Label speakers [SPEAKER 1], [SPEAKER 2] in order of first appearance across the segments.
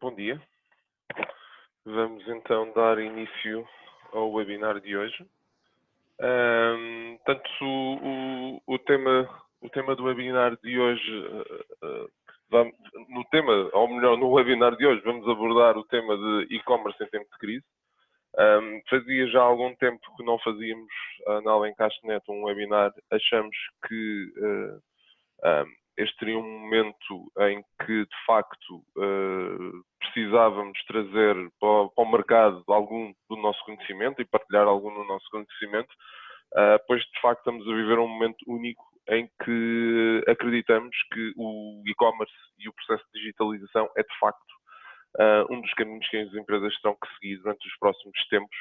[SPEAKER 1] Bom dia. Vamos então dar início ao webinar de hoje. Portanto, o tema do webinar de hoje, no webinar de hoje, vamos abordar o tema de e-commerce em tempo de crise. Fazia já algum tempo que não fazíamos na Alencastro.net um webinar. Achamos que este seria um momento em que, de facto, precisávamos trazer para o mercado algum do nosso conhecimento e partilhar algum do nosso conhecimento, pois, de facto, estamos a viver um momento único em que acreditamos que o e-commerce e o processo de digitalização é, de facto, um dos caminhos que as empresas terão que seguir durante os próximos tempos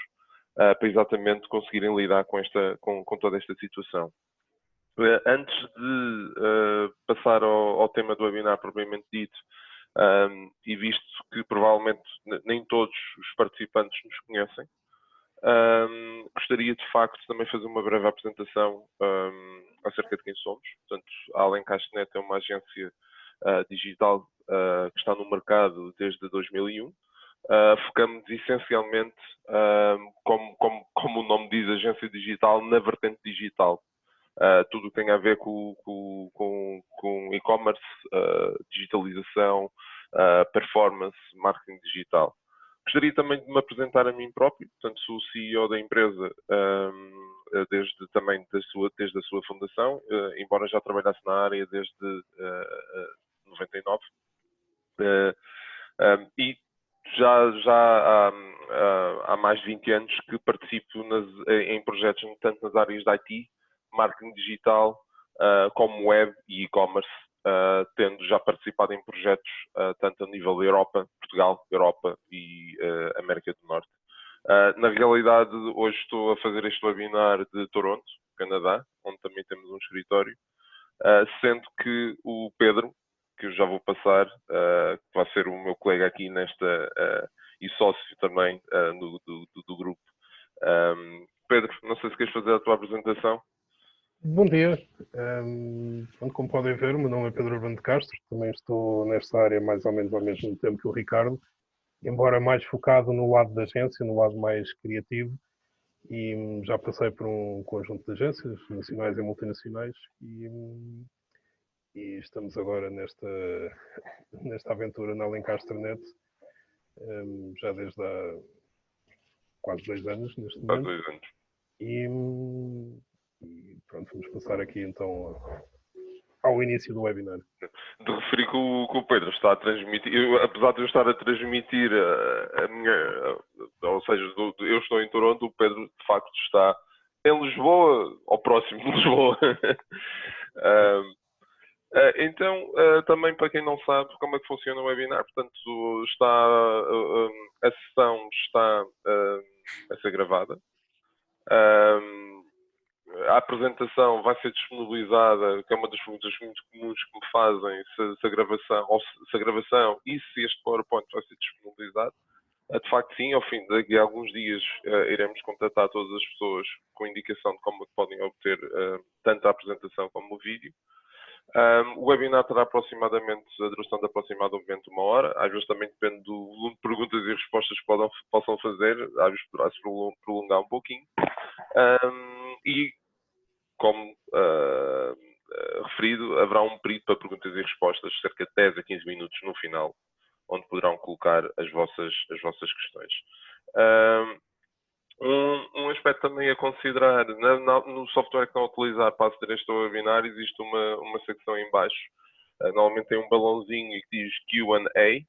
[SPEAKER 1] para exatamente conseguirem lidar com toda esta situação. Antes de passar ao tema do webinar propriamente dito, e visto que provavelmente nem todos os participantes nos conhecem, gostaria de facto também fazer uma breve apresentação acerca de quem somos. Portanto, a Alencastro.net é uma agência digital que está no mercado desde 2001. Focamos essencialmente, como o nome diz, agência digital, na vertente digital. Tudo o que tem a ver com e-commerce, digitalização, performance, marketing digital. Gostaria também de me apresentar a mim próprio. Portanto, sou o CEO da empresa desde a sua fundação, embora já trabalhasse na área desde 99. E já há mais de 20 anos que participo em projetos tanto nas áreas de IT, marketing digital, como web e e-commerce, tendo já participado em projetos tanto a nível da Europa, Portugal, Europa e América do Norte. Na realidade, hoje estou a fazer este webinar de Toronto, Canadá, onde também temos um escritório, sendo que o Pedro, que eu já vou passar, que vai ser o meu colega aqui e sócio também do grupo. Pedro, não sei se queres fazer a tua apresentação.
[SPEAKER 2] Bom dia. Como podem ver, o meu nome é Pedro Urbano de Castro. Também estou nesta área mais ou menos ao mesmo tempo que o Ricardo, embora mais focado no lado da agência, no lado mais criativo. E já passei por um conjunto de agências nacionais e multinacionais e estamos agora nesta aventura na Alencastro.net, já desde há quase 2 anos neste momento.
[SPEAKER 1] Há 2 anos.
[SPEAKER 2] E pronto, vamos passar aqui então ao início do webinar.
[SPEAKER 1] De referir que o Pedro está a transmitir, apesar de eu estar a transmitir a minha, ou seja, eu estou em Toronto, o Pedro de facto está em Lisboa, ou próximo de Lisboa. Então, também para quem não sabe como é que funciona o webinar, portanto, a sessão está a ser gravada. A apresentação vai ser disponibilizada, que é uma das perguntas muito comuns que me fazem, se a gravação e se este PowerPoint vai ser disponibilizado. De facto, sim, ao fim de alguns dias iremos contatar todas as pessoas com indicação de como podem obter tanto a apresentação como o vídeo. O webinar terá aproximadamente a duração de aproximadamente 1 hora. Às vezes também depende do volume de perguntas e respostas que possam fazer. Às vezes poderá se prolongar um pouquinho. E, como referido, haverá um período para perguntas e respostas, cerca de 10 a 15 minutos no final, onde poderão colocar as vossas questões. Um aspecto também a considerar, no software que estão a utilizar para aceder a este webinar, existe uma secção em baixo. Normalmente tem um balãozinho que diz Q&A,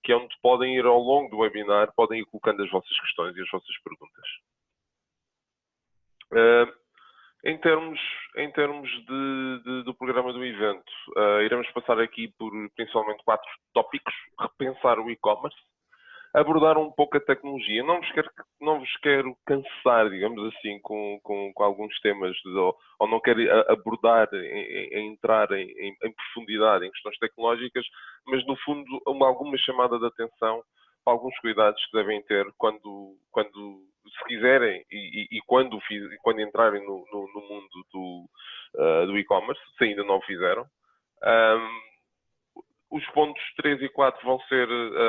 [SPEAKER 1] que é onde podem ir ao longo do webinar, podem ir colocando as vossas questões e as vossas perguntas. Em termos do programa do evento, iremos passar aqui por principalmente 4 tópicos. Repensar o e-commerce, abordar um pouco a tecnologia. Não vos quero cansar, digamos assim, com alguns temas, ou não quero abordar, entrar em profundidade em questões tecnológicas, mas no fundo alguma chamada de atenção para alguns cuidados que devem ter quando se quiserem e quando entrarem no mundo do e-commerce, se ainda não o fizeram. Os pontos 3 e 4 vão ser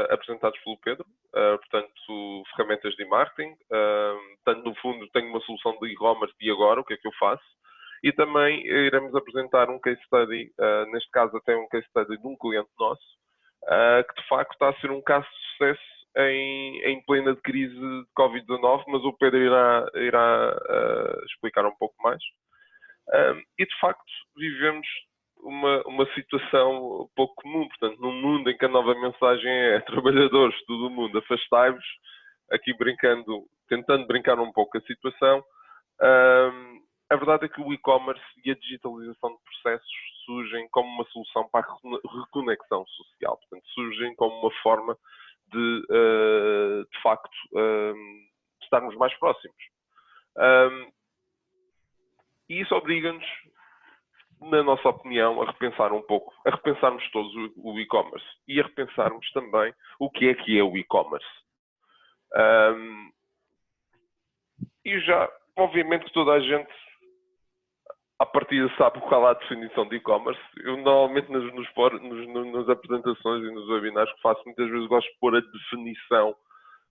[SPEAKER 1] apresentados pelo Pedro, portanto, ferramentas de marketing. Portanto, no fundo, tenho uma solução de e-commerce e agora, o que é que eu faço? E também iremos apresentar um case study, neste caso até um case study de um cliente nosso, que de facto está a ser um caso de sucesso em plena crise de Covid-19, mas o Pedro irá explicar um pouco mais. E de facto vivemos uma situação pouco comum, portanto, num mundo em que a nova mensagem é trabalhadores de todo o mundo, afastai-vos, aqui tentando brincar um pouco a situação. A verdade é que o e-commerce e a digitalização de processos surgem como uma solução para a reconexão social, portanto, surgem como uma forma de facto, estarmos mais próximos. E isso obriga-nos, na nossa opinião, a repensar um pouco, a repensarmos todos o e-commerce e a repensarmos também o que é o e-commerce. E já, obviamente, que toda a gente, à partida, sabe qual é a definição de e-commerce. Eu, normalmente, nas apresentações e nos webinars que faço, muitas vezes gosto de pôr a definição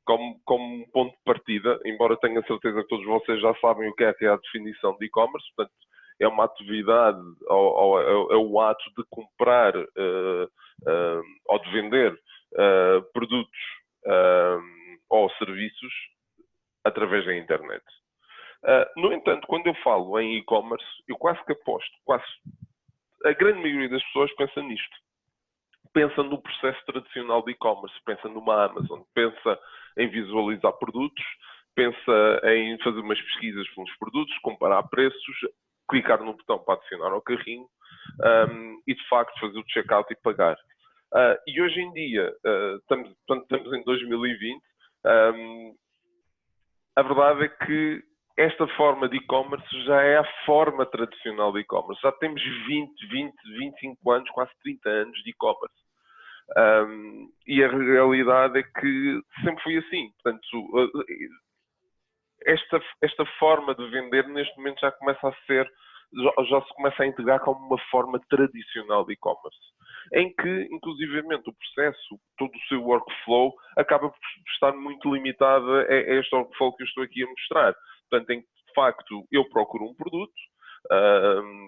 [SPEAKER 1] como um ponto de partida, embora tenha certeza que todos vocês já sabem o que é a definição de e-commerce. Portanto, é uma atividade, ou é o ato de comprar ou de vender produtos ou serviços através da internet. No entanto, quando eu falo em e-commerce, eu quase que aposto, a grande maioria das pessoas pensa nisto. Pensa no processo tradicional de e-commerce, pensa numa Amazon, pensa em visualizar produtos, pensa em fazer umas pesquisas pelos produtos, comparar preços, clicar no botão para adicionar ao carrinho e, de facto, fazer o checkout e pagar. E hoje em dia, estamos em 2020, a verdade é que esta forma de e-commerce já é a forma tradicional de e-commerce. Já temos 25 anos, quase 30 anos de e-commerce. E a realidade é que sempre foi assim. Portanto, esta forma de vender neste momento já se começa a integrar como uma forma tradicional de e-commerce, em que, inclusivamente, o processo, todo o seu workflow, acaba por estar muito limitado a este workflow que eu estou aqui a mostrar. Portanto, em que, de facto, eu procuro um produto,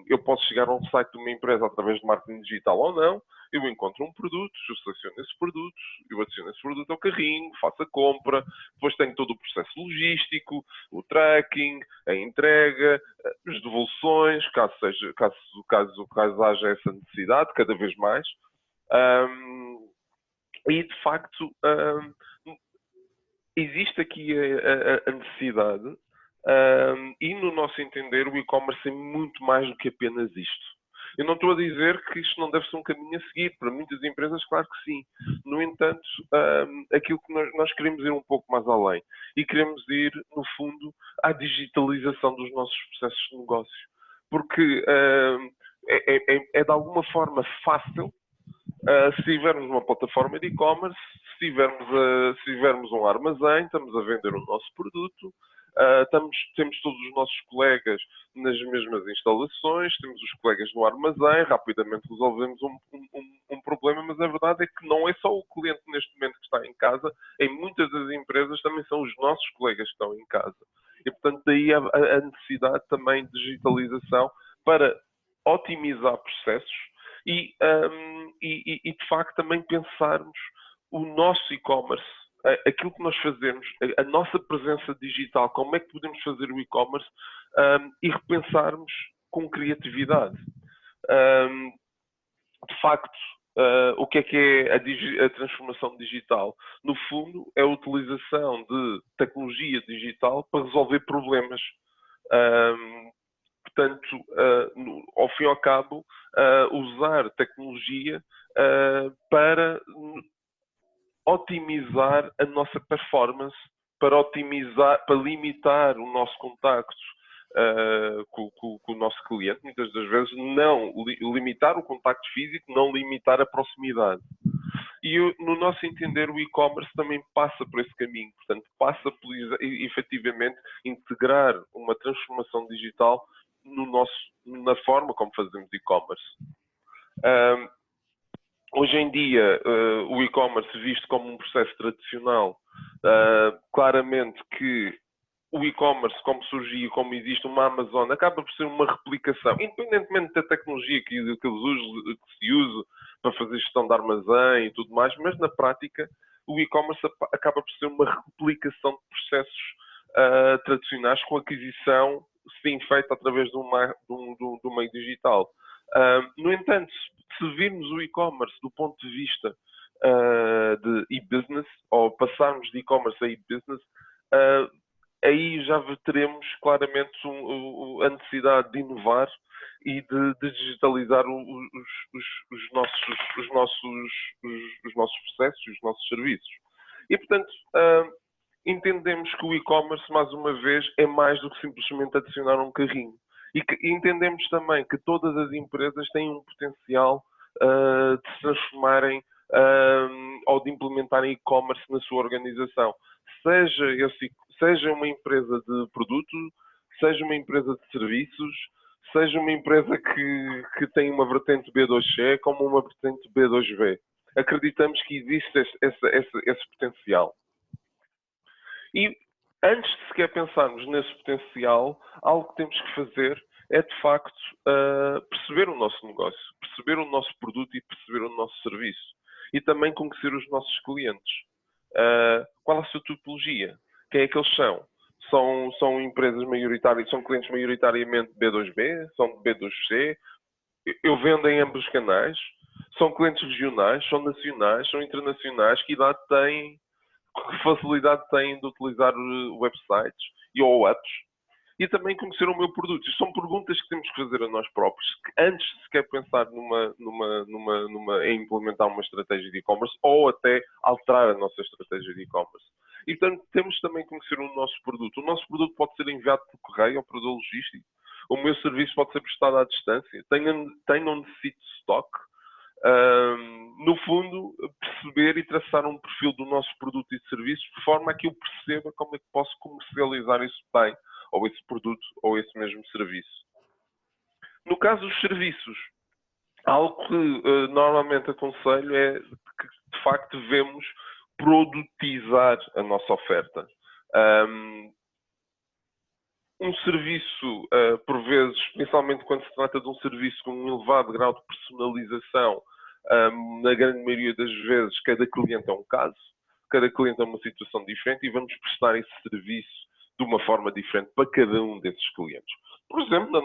[SPEAKER 1] eu posso chegar a um site de uma empresa através de marketing digital ou não, eu encontro um produto, eu seleciono esse produto, eu adiciono esse produto ao carrinho, faço a compra, depois tenho todo o processo logístico, o tracking, a entrega, as devoluções, caso haja essa necessidade, cada vez mais. E, de facto, existe aqui a necessidade, e, no nosso entender, o e-commerce é muito mais do que apenas isto. Eu não estou a dizer que isto não deve ser um caminho a seguir. Para muitas empresas, claro que sim. No entanto, aquilo que nós queremos ir um pouco mais além. E queremos ir, no fundo, à digitalização dos nossos processos de negócio. Porque é de alguma forma fácil, se tivermos uma plataforma de e-commerce, se tivermos um armazém, estamos a vender o nosso produto, temos todos os nossos colegas nas mesmas instalações, temos os colegas no armazém, rapidamente resolvemos um problema, mas a verdade é que não é só o cliente neste momento que está em casa, em muitas das empresas também são os nossos colegas que estão em casa. E, portanto, daí a necessidade também de digitalização para otimizar processos e de facto, também pensarmos o nosso e-commerce, aquilo que nós fazemos, a nossa presença digital, como é que podemos fazer o e-commerce e repensarmos com criatividade. De facto, o que é a transformação digital? No fundo, é a utilização de tecnologia digital para resolver problemas. Portanto, ao fim e ao cabo, usar tecnologia para otimizar a nossa performance, para limitar o nosso contacto com o nosso cliente. Muitas das vezes não limitar o contacto físico, não limitar a proximidade. E no nosso entender, o e-commerce também passa por esse caminho. Portanto, passa por efetivamente integrar uma transformação digital na forma como fazemos e-commerce. Hoje em dia, o e-commerce visto como um processo tradicional, claramente que o e-commerce, como surgiu, como existe uma Amazon, acaba por ser uma replicação, independentemente da tecnologia que se use para fazer gestão de armazém e tudo mais, mas na prática o e-commerce acaba por ser uma replicação de processos tradicionais com aquisição, sim, feita através do meio digital. No entanto, se virmos o e-commerce do ponto de vista de e-business, ou passarmos de e-commerce a e-business, aí já teremos claramente a necessidade de inovar e de digitalizar os nossos processos, os nossos serviços. E, portanto, entendemos que o e-commerce, mais uma vez, é mais do que simplesmente adicionar um carrinho. E entendemos também que todas as empresas têm um potencial de se transformarem ou de implementarem e-commerce na sua organização. Seja uma empresa de produto, seja uma empresa de serviços, seja uma empresa que tem uma vertente B2C como uma vertente B2B. Acreditamos que existe esse potencial. E antes de sequer pensarmos nesse potencial, algo que temos que fazer é, de facto, perceber o nosso negócio, perceber o nosso produto e perceber o nosso serviço. E também conhecer os nossos clientes. Qual a sua tipologia? Quem é que eles são? São empresas maioritárias, são clientes maioritariamente B2B, são B2C. Eu vendo em ambos os canais. São clientes regionais, são nacionais, são internacionais. Que idade têm? Que facilidade têm de utilizar websites ou apps? E também conhecer o meu produto. Isto são perguntas que temos que fazer a nós próprios, que antes de sequer pensar em implementar uma estratégia de e-commerce ou até alterar a nossa estratégia de e-commerce. E, portanto, temos também que conhecer o nosso produto. O nosso produto pode ser enviado por correio ou por logístico. O meu serviço pode ser prestado à distância. Tenho um necessito de stock. No fundo, perceber e traçar um perfil do nosso produto e serviço de forma a que eu perceba como é que posso comercializar esse bem, ou esse produto, ou esse mesmo serviço. No caso dos serviços, algo que normalmente aconselho é que, de facto, devemos produtizar a nossa oferta. Um serviço, por vezes, principalmente quando se trata de um serviço com um elevado grau de personalização, na grande maioria das vezes, cada cliente é um caso, cada cliente é uma situação diferente e vamos prestar esse serviço de uma forma diferente para cada um desses clientes. Por exemplo, na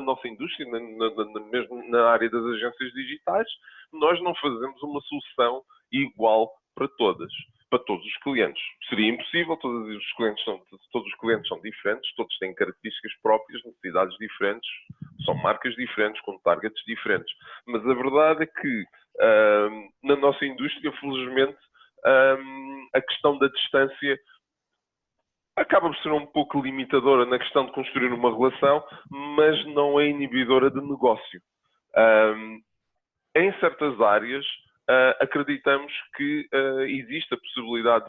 [SPEAKER 1] nossa indústria, mesmo na área das agências digitais, nós não fazemos uma solução igual para todos os clientes. Seria impossível, todos os clientes são diferentes, todos têm características próprias, necessidades diferentes, são marcas diferentes, com targets diferentes. Mas a verdade é que, na nossa indústria, felizmente, a questão da distância acaba por ser um pouco limitadora na questão de construir uma relação, mas não é inibidora de negócio. Em certas áreas, acreditamos que existe a possibilidade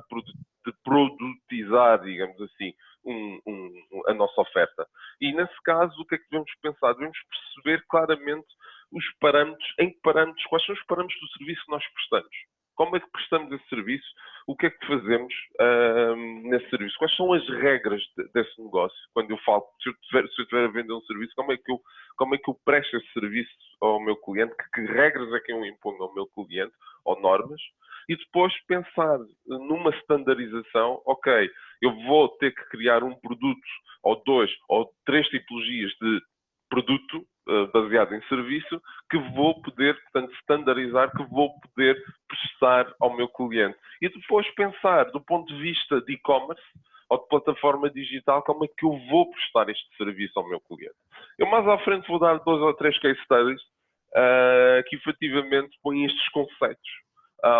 [SPEAKER 1] de produtizar, digamos assim, a nossa oferta. E, nesse caso, o que é que devemos pensar? Devemos perceber claramente quais são os parâmetros do serviço que nós prestamos. Como é que prestamos esse serviço? O que é que fazemos nesse serviço? Quais são as regras desse negócio? Quando eu falo, se eu estiver a vender um serviço, como é que eu presto esse serviço ao meu cliente? Que regras é que eu imponho ao meu cliente? Ou normas? E depois pensar numa standardização. Ok, eu vou ter que criar um produto, ou 2, ou 3 tipologias de produto baseado em serviço, que vou poder, portanto, standardizar, que vou poder prestar ao meu cliente. E depois pensar, do ponto de vista de e-commerce, ou de plataforma digital, como é que eu vou prestar este serviço ao meu cliente. Eu mais à frente vou dar 2 ou 3 case studies que efetivamente põem estes conceitos,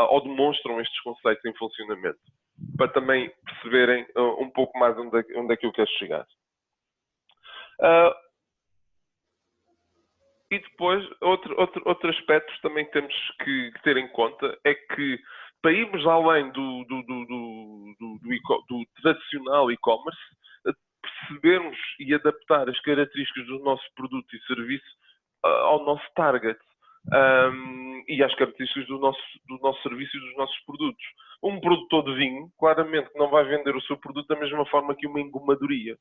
[SPEAKER 1] ou demonstram estes conceitos em funcionamento, para também perceberem um pouco mais onde é que eu quero chegar. E depois, outro aspecto também que temos que ter em conta é que, para irmos além do tradicional e-commerce, percebermos e adaptar as características do nosso produto e serviço ao nosso target. e às características do nosso serviço e dos nossos produtos. Um produtor de vinho, claramente, não vai vender o seu produto da mesma forma que uma engomadoria.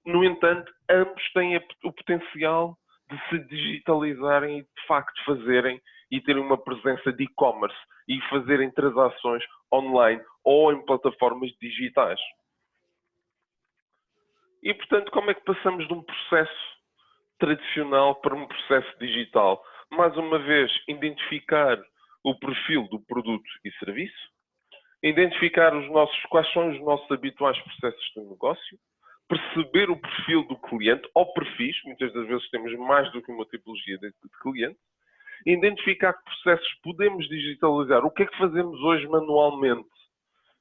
[SPEAKER 1] No entanto, ambos têm o potencial de se digitalizarem e, de facto, fazerem e terem uma presença de e-commerce e fazerem transações online ou em plataformas digitais. E, portanto, como é que passamos de um processo tradicional para um processo digital? Mais uma vez, identificar o perfil do produto e serviço, identificar quais são os nossos habituais processos de negócio, perceber o perfil do cliente, ou perfis, muitas das vezes temos mais do que uma tipologia de cliente, identificar que processos podemos digitalizar, o que é que fazemos hoje manualmente,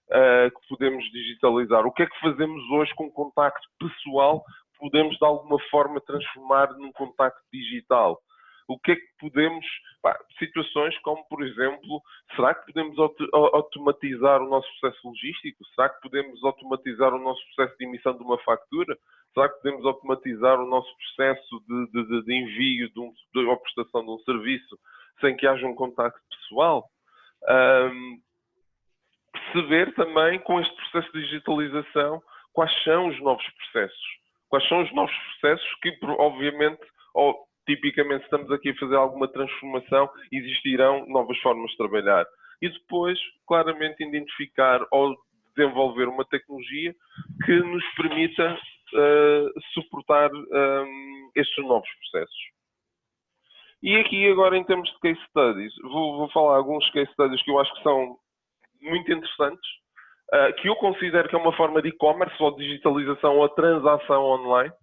[SPEAKER 1] que podemos digitalizar, o que é que fazemos hoje com contacto pessoal, podemos de alguma forma transformar num contacto digital. O que é que podemos, situações como, por exemplo, será que podemos automatizar o nosso processo logístico? Será que podemos automatizar o nosso processo de emissão de uma fatura? Será que podemos automatizar o nosso processo de envio ou prestação de um serviço sem que haja um contacto pessoal? Perceber também, com este processo de digitalização, quais são os novos processos. Quais são os novos processos que, obviamente, ou tipicamente estamos aqui a fazer alguma transformação, existirão novas formas de trabalhar. E depois, claramente, identificar ou desenvolver uma tecnologia que nos permita suportar estes novos processos. E aqui agora, em termos de case studies, vou falar alguns case studies que eu acho que são muito interessantes, que eu considero que é uma forma de e-commerce ou digitalização ou transação online.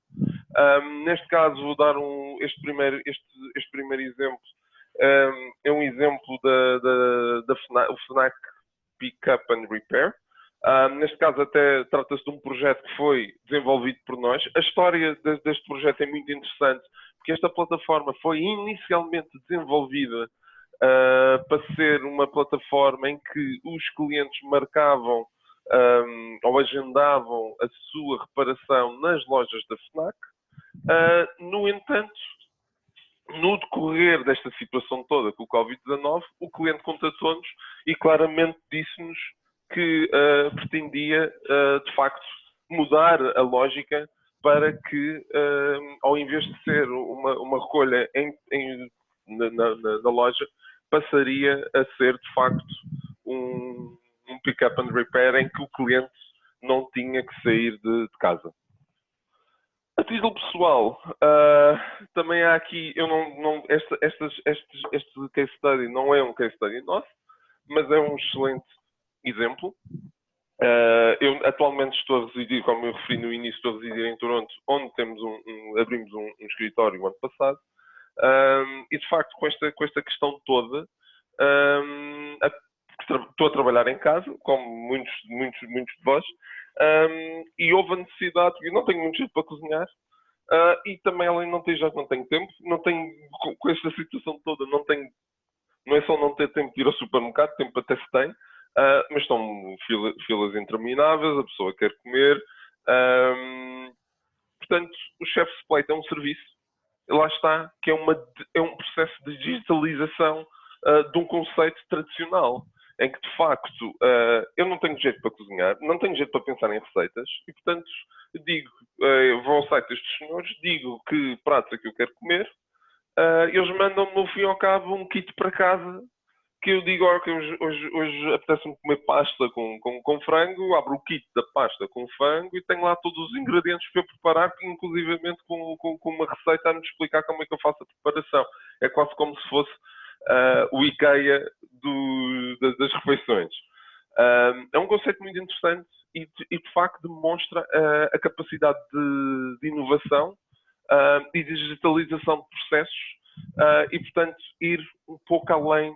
[SPEAKER 1] Neste caso, vou dar este primeiro exemplo. É um exemplo da Fnac Pick Up and Repair. Neste caso, até trata-se de um projeto que foi desenvolvido por nós. A história deste projeto é muito interessante, porque esta plataforma foi inicialmente desenvolvida para ser uma plataforma em que os clientes marcavam ou agendavam a sua reparação nas lojas da Fnac. No entanto, no decorrer desta situação toda com o Covid-19, o cliente contatou-nos e claramente disse-nos que pretendia, de facto, mudar a lógica para que, ao invés de ser uma recolha na loja, passaria a ser, de facto, um pick-up and repair em que o cliente não tinha que sair de casa. A título pessoal, também há aqui, este case study não é um case study nosso, mas é um excelente exemplo. Eu atualmente estou a residir, como eu referi no início, estou a residir em Toronto, onde abrimos um escritório o ano passado. E de facto, com esta questão toda, estou a trabalhar em casa, como muitos de vós, e houve a necessidade, porque eu não tenho muito jeito para cozinhar, e também além de não ter jeito, não tenho tempo, não tenho, com esta situação toda, não é só não ter tempo de ir ao supermercado, tempo até se tem, mas estão filas intermináveis, a pessoa quer comer. Portanto, o Chef's Plate é um serviço, lá está, que é um processo de digitalização de um conceito tradicional, em que, de facto, eu não tenho jeito para cozinhar, não tenho jeito para pensar em receitas, e, portanto, vou ao site destes senhores, digo que pratos é que eu quero comer, eles mandam-me, no fim e ao cabo, um kit para casa, que eu digo, que hoje apetece-me comer pasta com frango, abro o kit da pasta com frango e tenho lá todos os ingredientes para eu preparar, inclusivamente com uma receita a me explicar como é que eu faço a preparação. É quase como se fosse o IKEA das refeições. É um conceito muito interessante e de facto demonstra a capacidade de inovação e de digitalização de processos e, portanto, ir um pouco além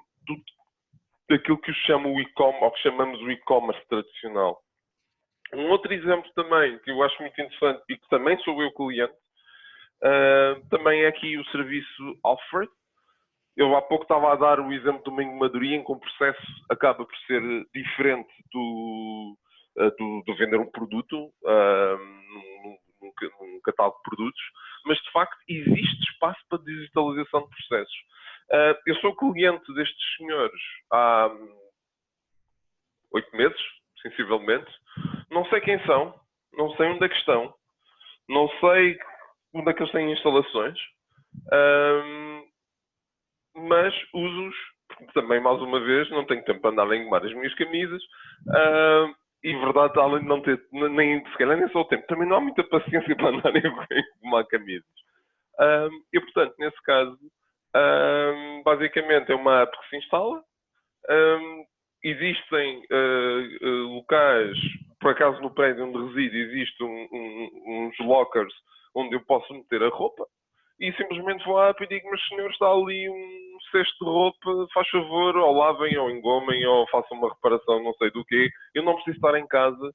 [SPEAKER 1] daquilo que que chamamos o e-commerce tradicional. Um outro exemplo também, que eu acho muito interessante e que também sou eu cliente, também é aqui o serviço Alfred. Eu há pouco estava a dar o exemplo de uma engomadoria em que o processo acaba por ser diferente do vender um produto num catálogo de produtos, mas de facto existe espaço para digitalização de processos. Eu sou cliente destes senhores há 8 meses, sensivelmente. Não sei quem são, não sei onde é que estão, não sei onde é que eles têm instalações, mas uso-os, porque também, mais uma vez, não tenho tempo para andar a engomar as minhas camisas, e verdade, além de não ter, nem, se calhar nem só o tempo, também não há muita paciência para andar a engomar camisas. E, portanto, nesse caso, basicamente é uma app que se instala. Existem locais, por acaso no prédio onde resido, existem uns lockers onde eu posso meter a roupa e simplesmente vou à app e digo, meus senhores, está ali um cesto de roupa, faz favor, ou lavem, ou engomem, ou façam uma reparação, não sei do quê. Eu não preciso estar em casa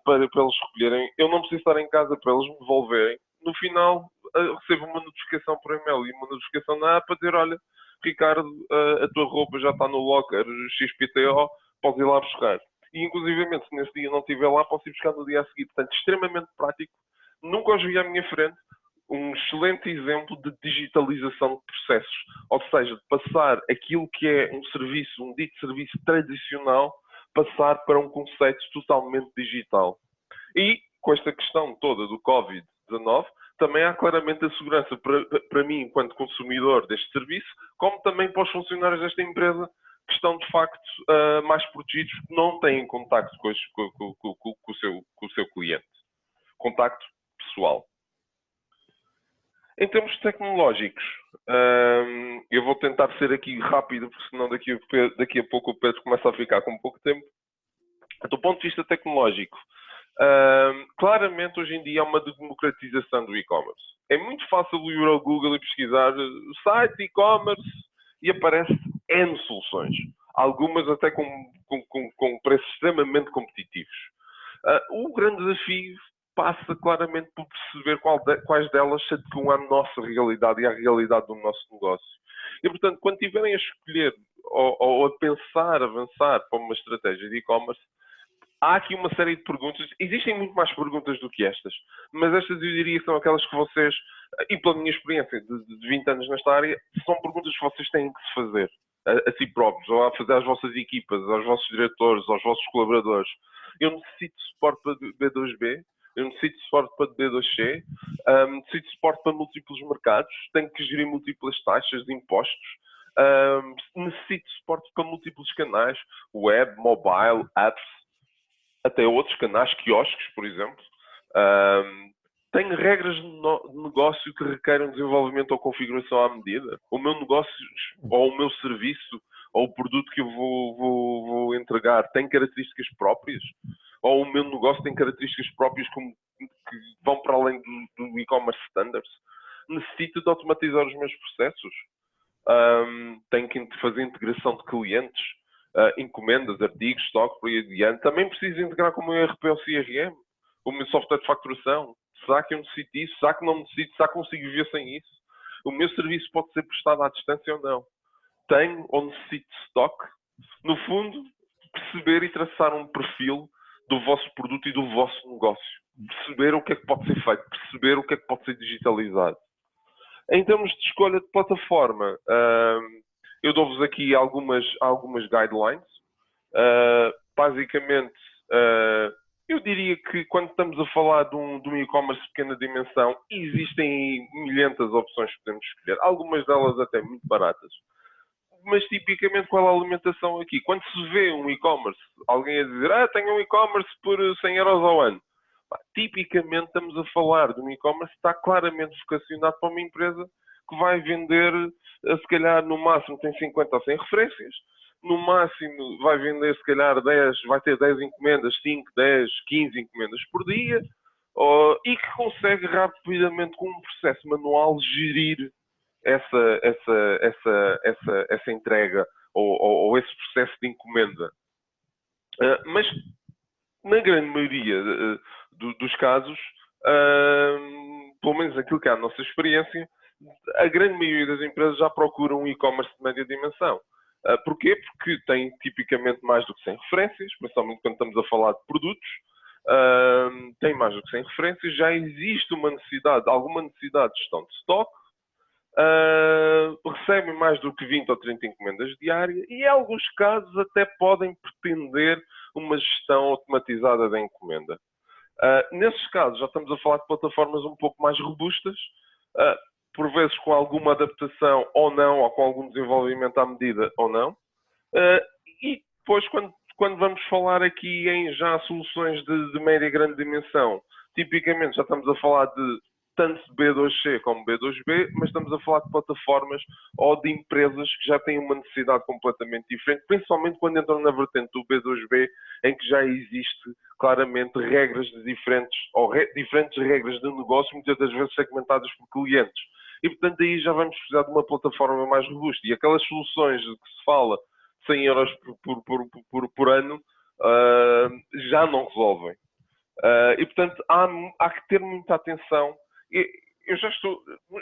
[SPEAKER 1] para eles recolherem, eu não preciso estar em casa para eles me devolverem. No final, recebo uma notificação por e-mail e uma notificação na app a dizer, olha, Ricardo, a tua roupa já está no locker XPTO, podes ir lá buscar. E, inclusivamente, se nesse dia não estiver lá, posso ir buscar no dia a seguir. Portanto, extremamente prático. Nunca os vi à minha frente. Um excelente exemplo de digitalização de processos. Ou seja, de passar aquilo que é um serviço, um dito serviço tradicional, passar para um conceito totalmente digital. E, com esta questão toda do Covid-19, também há claramente a segurança para mim, enquanto consumidor deste serviço, como também para os funcionários desta empresa, que estão, de facto, mais protegidos, que não têm contacto com o seu cliente. Contacto pessoal. Em termos tecnológicos, eu vou tentar ser aqui rápido, porque senão daqui a pouco o Pedro começa a ficar com pouco tempo. Do ponto de vista tecnológico, claramente hoje em dia há uma democratização do e-commerce. É muito fácil ir ao Google e pesquisar site e-commerce e aparece N soluções. Algumas até com preços extremamente competitivos. O grande desafio passa claramente por perceber quais delas se adequam à nossa realidade e à realidade do nosso negócio. E, portanto, quando tiverem a escolher ou a pensar, avançar para uma estratégia de e-commerce, há aqui uma série de perguntas. Existem muito mais perguntas do que estas, mas estas eu diria são aquelas que vocês, e pela minha experiência de 20 anos nesta área, são perguntas que vocês têm que se fazer a si próprios, ou a fazer às vossas equipas, aos vossos diretores, aos vossos colaboradores. Eu necessito de suporte para B2B, eu necessito de suporte para B2C, necessito de suporte para múltiplos mercados, tenho que gerir múltiplas taxas de impostos, necessito de suporte para múltiplos canais, web, mobile, apps, até outros canais, quiosques, por exemplo. Tenho regras de negócio que requerem desenvolvimento ou configuração à medida. O meu negócio, ou o meu serviço, ou o produto que eu vou entregar tem características próprias? Ou o meu negócio tem características próprias que vão para além do e-commerce standards? Necessito de automatizar os meus processos? Tenho que fazer integração de clientes, encomendas, artigos, estoque, por aí adiante. Também preciso integrar com o meu ERP ou CRM, o meu software de faturação. Será que eu necessito isso? Será que não necessito? Será que consigo viver sem isso? O meu serviço pode ser prestado à distância ou não? Tenho ou necessito de estoque? No fundo, perceber e traçar um perfil do vosso produto e do vosso negócio. Perceber o que é que pode ser feito, perceber o que é que pode ser digitalizado. Em termos de escolha de plataforma, eu dou-vos aqui algumas guidelines. Basicamente, eu diria que quando estamos a falar de um e-commerce de pequena dimensão, existem milhentas opções que podemos escolher. Algumas delas até muito baratas. Mas tipicamente qual é a alimentação aqui? Quando se vê um e-commerce, alguém a dizer, tenho um e-commerce por 100 euros ao ano. Tipicamente estamos a falar de um e-commerce que está claramente vocacionado para uma empresa que vai vender, se calhar no máximo tem 50 ou 100 referências, no máximo vai vender se calhar 10, vai ter 10 encomendas, 5, 10, 15 encomendas por dia, e que consegue rapidamente com um processo manual gerir essa entrega ou esse processo de encomenda. Mas na grande maioria dos casos, pelo menos aquilo que é a nossa experiência, a grande maioria das empresas já procuram um e-commerce de média dimensão. Porquê? Porque tem tipicamente mais do que 100 referências, principalmente quando estamos a falar de produtos. Tem mais do que 100 referências, já existe alguma necessidade de gestão de stock, recebem mais do que 20 ou 30 encomendas diárias e, em alguns casos, até podem pretender uma gestão automatizada da encomenda. Nesses casos, já estamos a falar de plataformas um pouco mais robustas, por vezes com alguma adaptação ou não, ou com algum desenvolvimento à medida ou não. E depois, quando vamos falar aqui em já soluções de média e grande dimensão, tipicamente já estamos a falar de tanto B2C como B2B, mas estamos a falar de plataformas ou de empresas que já têm uma necessidade completamente diferente, principalmente quando entram na vertente do B2B, em que já existe claramente regras de diferentes, ou diferentes regras de negócio, muitas das vezes segmentadas por clientes. E, portanto, aí já vamos precisar de uma plataforma mais robusta. E aquelas soluções de que se fala, 100 euros por ano, já não resolvem. E, portanto, há que ter muita atenção. Eu já estou,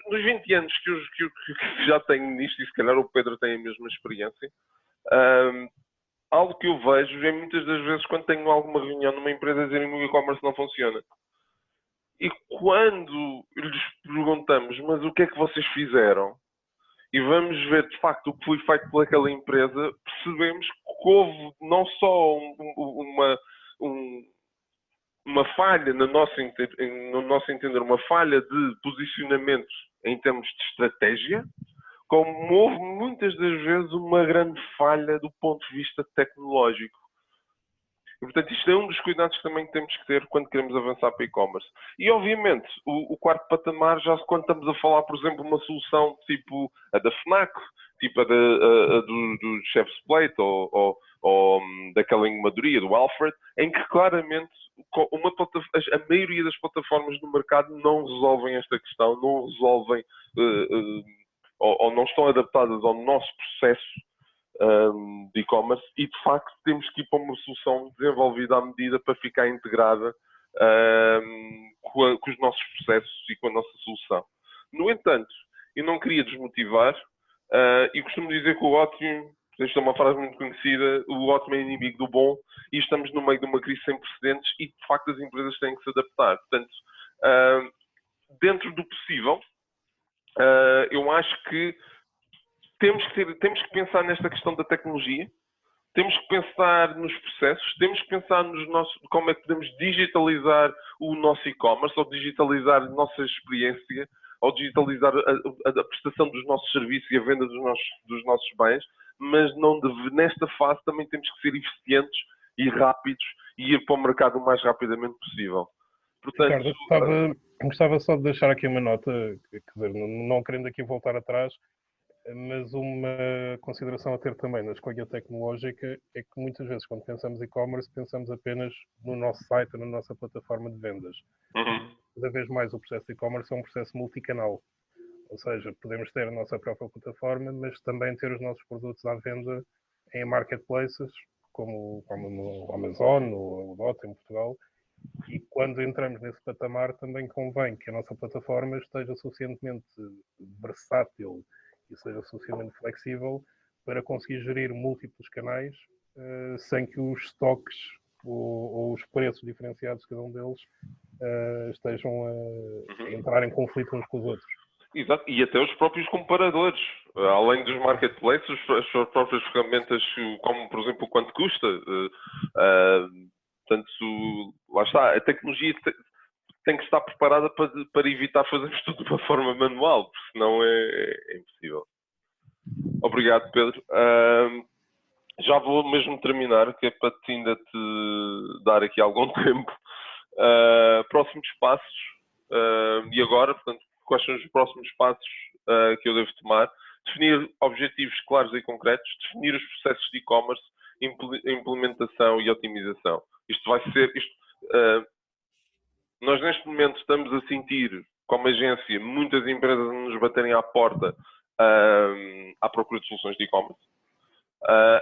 [SPEAKER 1] nos 20 anos que já tenho nisto, e se calhar o Pedro tem a mesma experiência, algo que eu vejo é muitas das vezes quando tenho alguma reunião numa empresa dizerem que o e-commerce não funciona. E quando lhes perguntamos, mas o que é que vocês fizeram? E vamos ver de facto o que foi feito pelaquela empresa, percebemos que houve não só uma falha, no nosso entender, uma falha de posicionamento em termos de estratégia, como houve muitas das vezes uma grande falha do ponto de vista tecnológico. E, portanto, isto é um dos cuidados que também temos que ter quando queremos avançar para e-commerce. E, obviamente, o quarto patamar, já quando estamos a falar, por exemplo, uma solução tipo a da FNAC, tipo a do Chef's Plate ou daquela engomadoria, do Alfred, em que claramente a maioria das plataformas do mercado não resolvem esta questão, não resolvem ou não estão adaptadas ao nosso processo de e-commerce e, de facto, temos que ir para uma solução desenvolvida à medida para ficar integrada com os nossos processos e com a nossa solução. No entanto, eu não queria desmotivar e costumo dizer que o ótimo, isto é uma frase muito conhecida, o ótimo é inimigo do bom e estamos no meio de uma crise sem precedentes e, de facto, as empresas têm que se adaptar. Portanto, dentro do possível, eu acho que temos que pensar nesta questão da tecnologia, temos que pensar nos processos, temos que pensar como é que podemos digitalizar o nosso e-commerce, ou digitalizar a nossa experiência, ou digitalizar a prestação dos nossos serviços e a venda dos nossos bens, mas nesta fase também temos que ser eficientes e rápidos e ir para o mercado o mais rapidamente possível.
[SPEAKER 2] Portanto, Ricardo, gostava só de deixar aqui uma nota, quer dizer, não querendo aqui voltar atrás, mas uma consideração a ter também na escolha tecnológica é que muitas vezes quando pensamos e-commerce pensamos apenas no nosso site, na nossa plataforma de vendas. Cada vez mais o processo de e-commerce é um processo multicanal. Ou seja, podemos ter a nossa própria plataforma, mas também ter os nossos produtos à venda em marketplaces, como no Amazon, no Dota em Portugal. E quando entramos nesse patamar, também convém que a nossa plataforma esteja suficientemente versátil e seja suficientemente flexível para conseguir gerir múltiplos canais sem que os estoques ou os preços diferenciados de cada um deles estejam a entrar em conflito uns com os outros.
[SPEAKER 1] Exato, e até os próprios comparadores, além dos marketplaces, as suas próprias ferramentas, como por exemplo o quanto custa. Portanto, lá está, a tecnologia tem que estar preparada para evitar fazermos tudo de uma forma manual, porque senão é impossível. Obrigado, Pedro. Já vou mesmo terminar, que é para ainda te dar aqui algum tempo. Próximos passos. E agora, portanto, quais são os próximos passos que eu devo tomar? Definir objetivos claros e concretos, definir os processos de e-commerce, implementação e otimização. Isto vai ser... nós, neste momento, estamos a sentir, como agência, muitas empresas a nos baterem à porta à procura de soluções de e-commerce.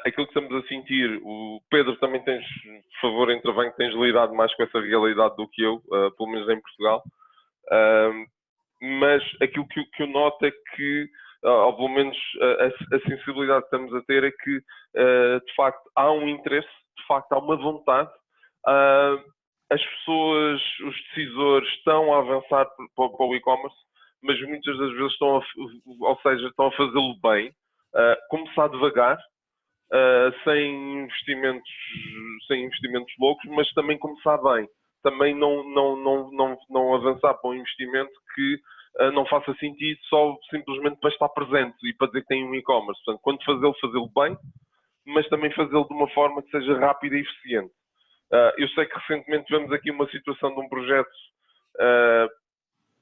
[SPEAKER 1] Aquilo que estamos a sentir, o Pedro também tens, por favor, intervém, que tens lidado mais com essa realidade do que eu, pelo menos em Portugal. Mas aquilo que eu noto é que, ou pelo menos a sensibilidade que estamos a ter é que, de facto, há um interesse, de facto, há uma vontade. As pessoas, os decisores estão a avançar para o e-commerce, mas muitas das vezes ou seja, estão a fazê-lo bem, começar devagar, sem investimentos loucos, mas também começar bem. Também não avançar para um investimento que não faça sentido só simplesmente para estar presente e para dizer que tem um e-commerce. Portanto, quando fazê-lo bem, mas também fazê-lo de uma forma que seja rápida e eficiente. Eu sei que recentemente tivemos aqui uma situação de um projeto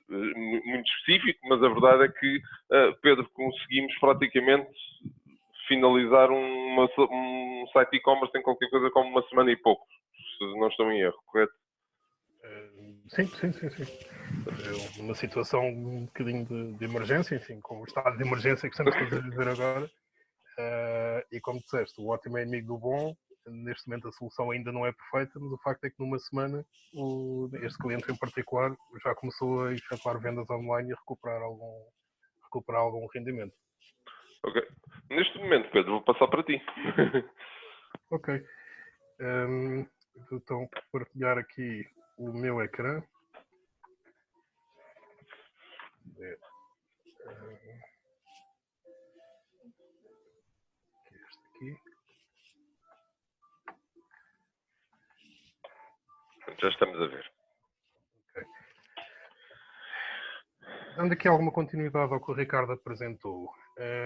[SPEAKER 1] muito específico, mas a verdade é que, Pedro, conseguimos praticamente finalizar um site e-commerce em qualquer coisa como uma semana e pouco, se não estou em erro, correto?
[SPEAKER 2] Sim. É uma situação um bocadinho de emergência, enfim, com o estado de emergência que estamos todos a viver agora. E como disseste, o ótimo é inimigo do bom. Neste momento a solução ainda não é perfeita, mas o facto é que numa semana este cliente em particular já começou a efetuar vendas online e recuperar algum rendimento.
[SPEAKER 1] Ok. Neste momento, Pedro, vou passar para ti.
[SPEAKER 2] Ok. Então, partilhar aqui o meu ecrã. Este aqui.
[SPEAKER 1] Já estamos a ver.
[SPEAKER 2] Okay. Dando aqui alguma continuidade ao que o Ricardo apresentou,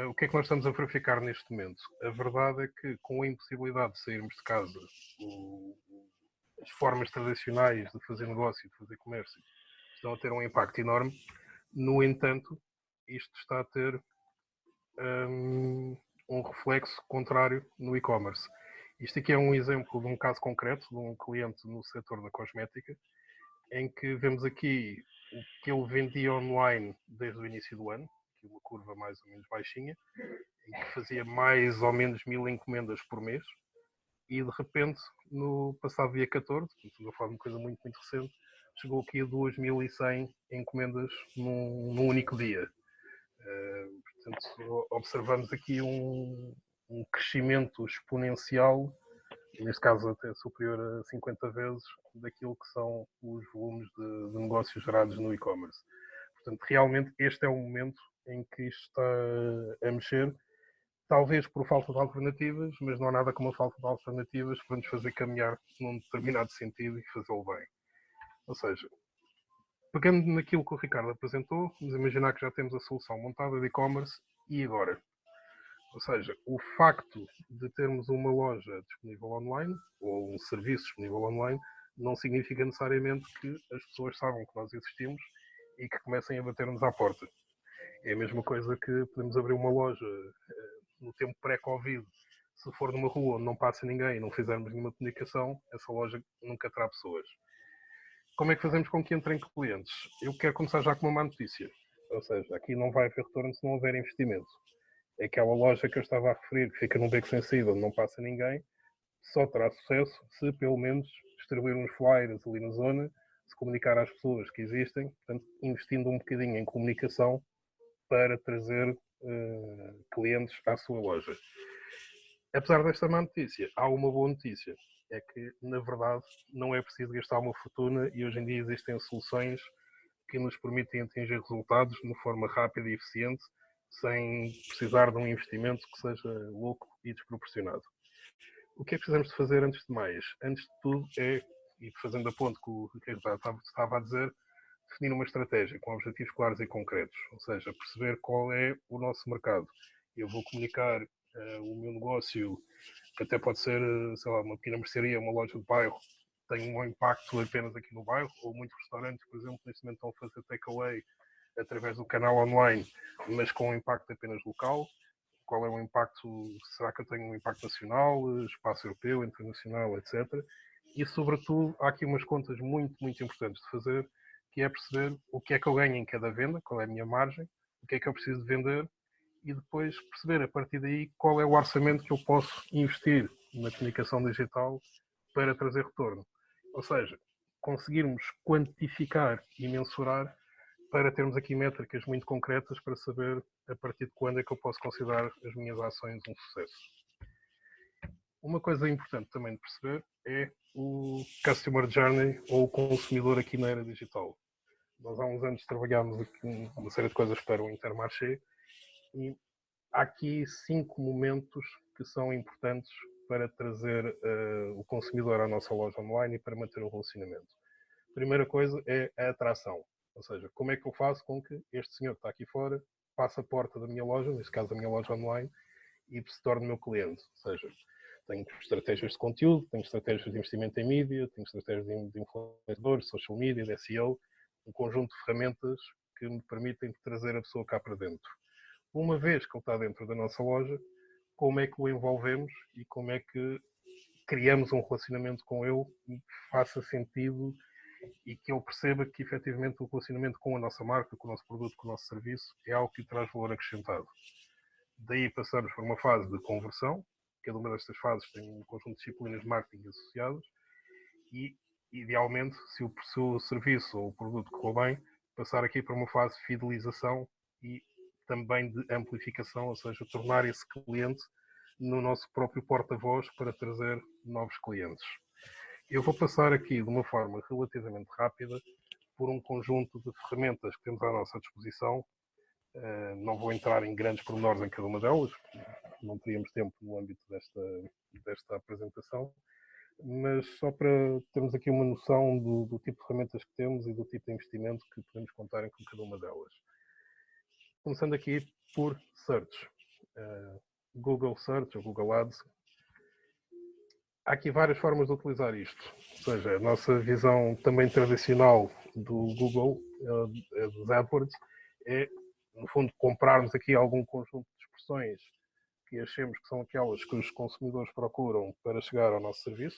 [SPEAKER 2] o que é que nós estamos a verificar neste momento? A verdade é que, com a impossibilidade de sairmos de casa, as formas tradicionais de fazer negócio, de fazer comércio, estão a ter um impacto enorme. No entanto, isto está a ter um reflexo contrário no e-commerce. Isto aqui é um exemplo de um caso concreto de um cliente no setor da cosmética, em que vemos aqui o que ele vendia online desde o início do ano, aqui uma curva mais ou menos baixinha, em que fazia mais ou menos 1000 encomendas por mês, e de repente, no passado dia 14, estamos a falar de uma coisa muito, muito recente, chegou aqui a 2100 encomendas num único dia. Portanto, observamos aqui um crescimento exponencial, neste caso até superior a 50 vezes, daquilo que são os volumes de negócios gerados no e-commerce. Portanto, realmente este é o momento em que isto está a mexer, talvez por falta de alternativas, mas não há nada como a falta de alternativas para nos fazer caminhar num determinado sentido e fazê-lo bem. Ou seja, pegando naquilo que o Ricardo apresentou, vamos imaginar que já temos a solução montada de e-commerce, e agora? Ou seja, o facto de termos uma loja disponível online ou um serviço disponível online não significa necessariamente que as pessoas saibam que nós existimos e que comecem a bater-nos à porta. É a mesma coisa que podemos abrir uma loja no tempo pré-Covid. Se for numa rua onde não passa ninguém e não fizermos nenhuma comunicação, essa loja nunca terá pessoas. Como é que fazemos com que entrem clientes? Eu quero começar já com uma má notícia. Ou seja, aqui não vai haver retorno se não houver investimento. Aquela loja que eu estava a referir, que fica num beco sem saída, onde não passa ninguém, só terá sucesso se pelo menos distribuir uns flyers ali na zona, se comunicar às pessoas que existem, portanto, investindo um bocadinho em comunicação para trazer clientes à sua loja. Apesar desta má notícia, há uma boa notícia. É que, na verdade, não é preciso gastar uma fortuna e hoje em dia existem soluções que nos permitem atingir resultados de uma forma rápida e eficiente, sem precisar de um investimento que seja louco e desproporcionado. O que é que precisamos de fazer antes de mais? Antes de tudo é, e fazendo a ponto que o Ricardo estava a dizer, definir uma estratégia com objetivos claros e concretos, ou seja, perceber qual é o nosso mercado. Eu vou comunicar o meu negócio, que até pode ser, sei lá, uma pequena mercearia, uma loja de bairro, tem um impacto apenas aqui no bairro, ou muitos restaurantes, por exemplo, neste momento estão a fazer takeaway através do canal online, mas com um impacto apenas local. Qual é o impacto? Será que eu tenho um impacto nacional, espaço europeu, internacional, etc. E, sobretudo, há aqui umas contas muito, muito importantes de fazer, que é perceber o que é que eu ganho em cada venda, qual é a minha margem, o que é que eu preciso de vender, e depois perceber, a partir daí, qual é o orçamento que eu posso investir na comunicação digital para trazer retorno. Ou seja, conseguirmos quantificar e mensurar para termos aqui métricas muito concretas para saber a partir de quando é que eu posso considerar as minhas ações um sucesso. Uma coisa importante também de perceber é o Customer Journey ou o consumidor aqui na era digital. Nós há uns anos trabalhámos aqui uma série de coisas para o Intermarché e há aqui 5 momentos que são importantes para trazer o consumidor à nossa loja online e para manter o relacionamento. A primeira coisa é a atração, ou seja, como é que eu faço com que este senhor que está aqui fora passe a porta da minha loja, neste caso a minha loja online, e se torne meu cliente. Ou seja, tenho estratégias de conteúdo, tenho estratégias de investimento em mídia, tenho estratégias de influenciadores, social media, de SEO, um conjunto de ferramentas que me permitem trazer a pessoa cá para dentro. Uma vez que ele está dentro da nossa loja, como é que o envolvemos e como é que criamos um relacionamento com ele e que faça sentido e que ele perceba que efetivamente o relacionamento com a nossa marca, com o nosso produto, com o nosso serviço é algo que traz valor acrescentado. Daí passamos por uma fase de conversão, cada uma destas fases tem um conjunto de disciplinas de marketing associadas e, idealmente, se o serviço ou o produto correu bem, passar aqui para uma fase de fidelização e também de amplificação, ou seja, tornar esse cliente no nosso próprio porta-voz para trazer novos clientes. Eu vou passar aqui de uma forma relativamente rápida por um conjunto de ferramentas que temos à nossa disposição. Não vou entrar em grandes pormenores em cada uma delas, não teríamos tempo no âmbito desta apresentação, mas só para termos aqui uma noção do tipo de ferramentas que temos e do tipo de investimento que podemos contar com cada uma delas. Começando aqui por Search. Google Search ou Google Ads. Há aqui várias formas de utilizar isto. Ou seja, a nossa visão também tradicional do Google, dos AdWords, é, no fundo, comprarmos aqui algum conjunto de expressões que achemos que são aquelas que os consumidores procuram para chegar ao nosso serviço.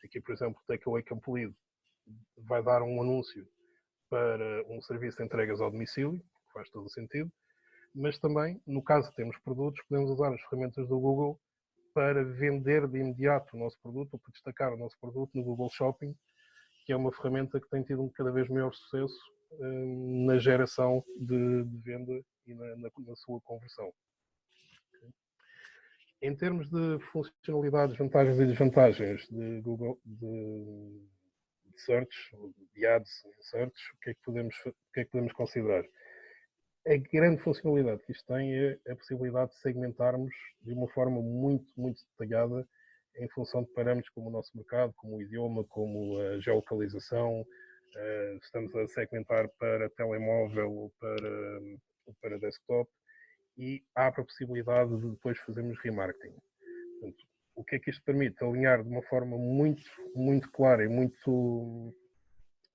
[SPEAKER 2] Aqui, por exemplo, o Takeaway Complete vai dar um anúncio para um serviço de entregas ao domicílio, que faz todo o sentido, mas também, no caso de termos produtos, podemos usar as ferramentas do Google para vender de imediato o nosso produto ou para destacar o nosso produto no Google Shopping, que é uma ferramenta que tem tido um cada vez maior sucesso na geração de venda e na sua conversão. Em termos de funcionalidades, vantagens e desvantagens de Google, de Search, de Ads em Search, o que é que podemos considerar? A grande funcionalidade que isto tem é a possibilidade de segmentarmos de uma forma muito, muito detalhada em função de parâmetros como o nosso mercado, como o idioma, como a geolocalização. Estamos a segmentar para telemóvel ou para desktop e há a possibilidade de depois fazermos remarketing. Portanto, o que é que isto permite? Alinhar de uma forma muito, muito clara e muito,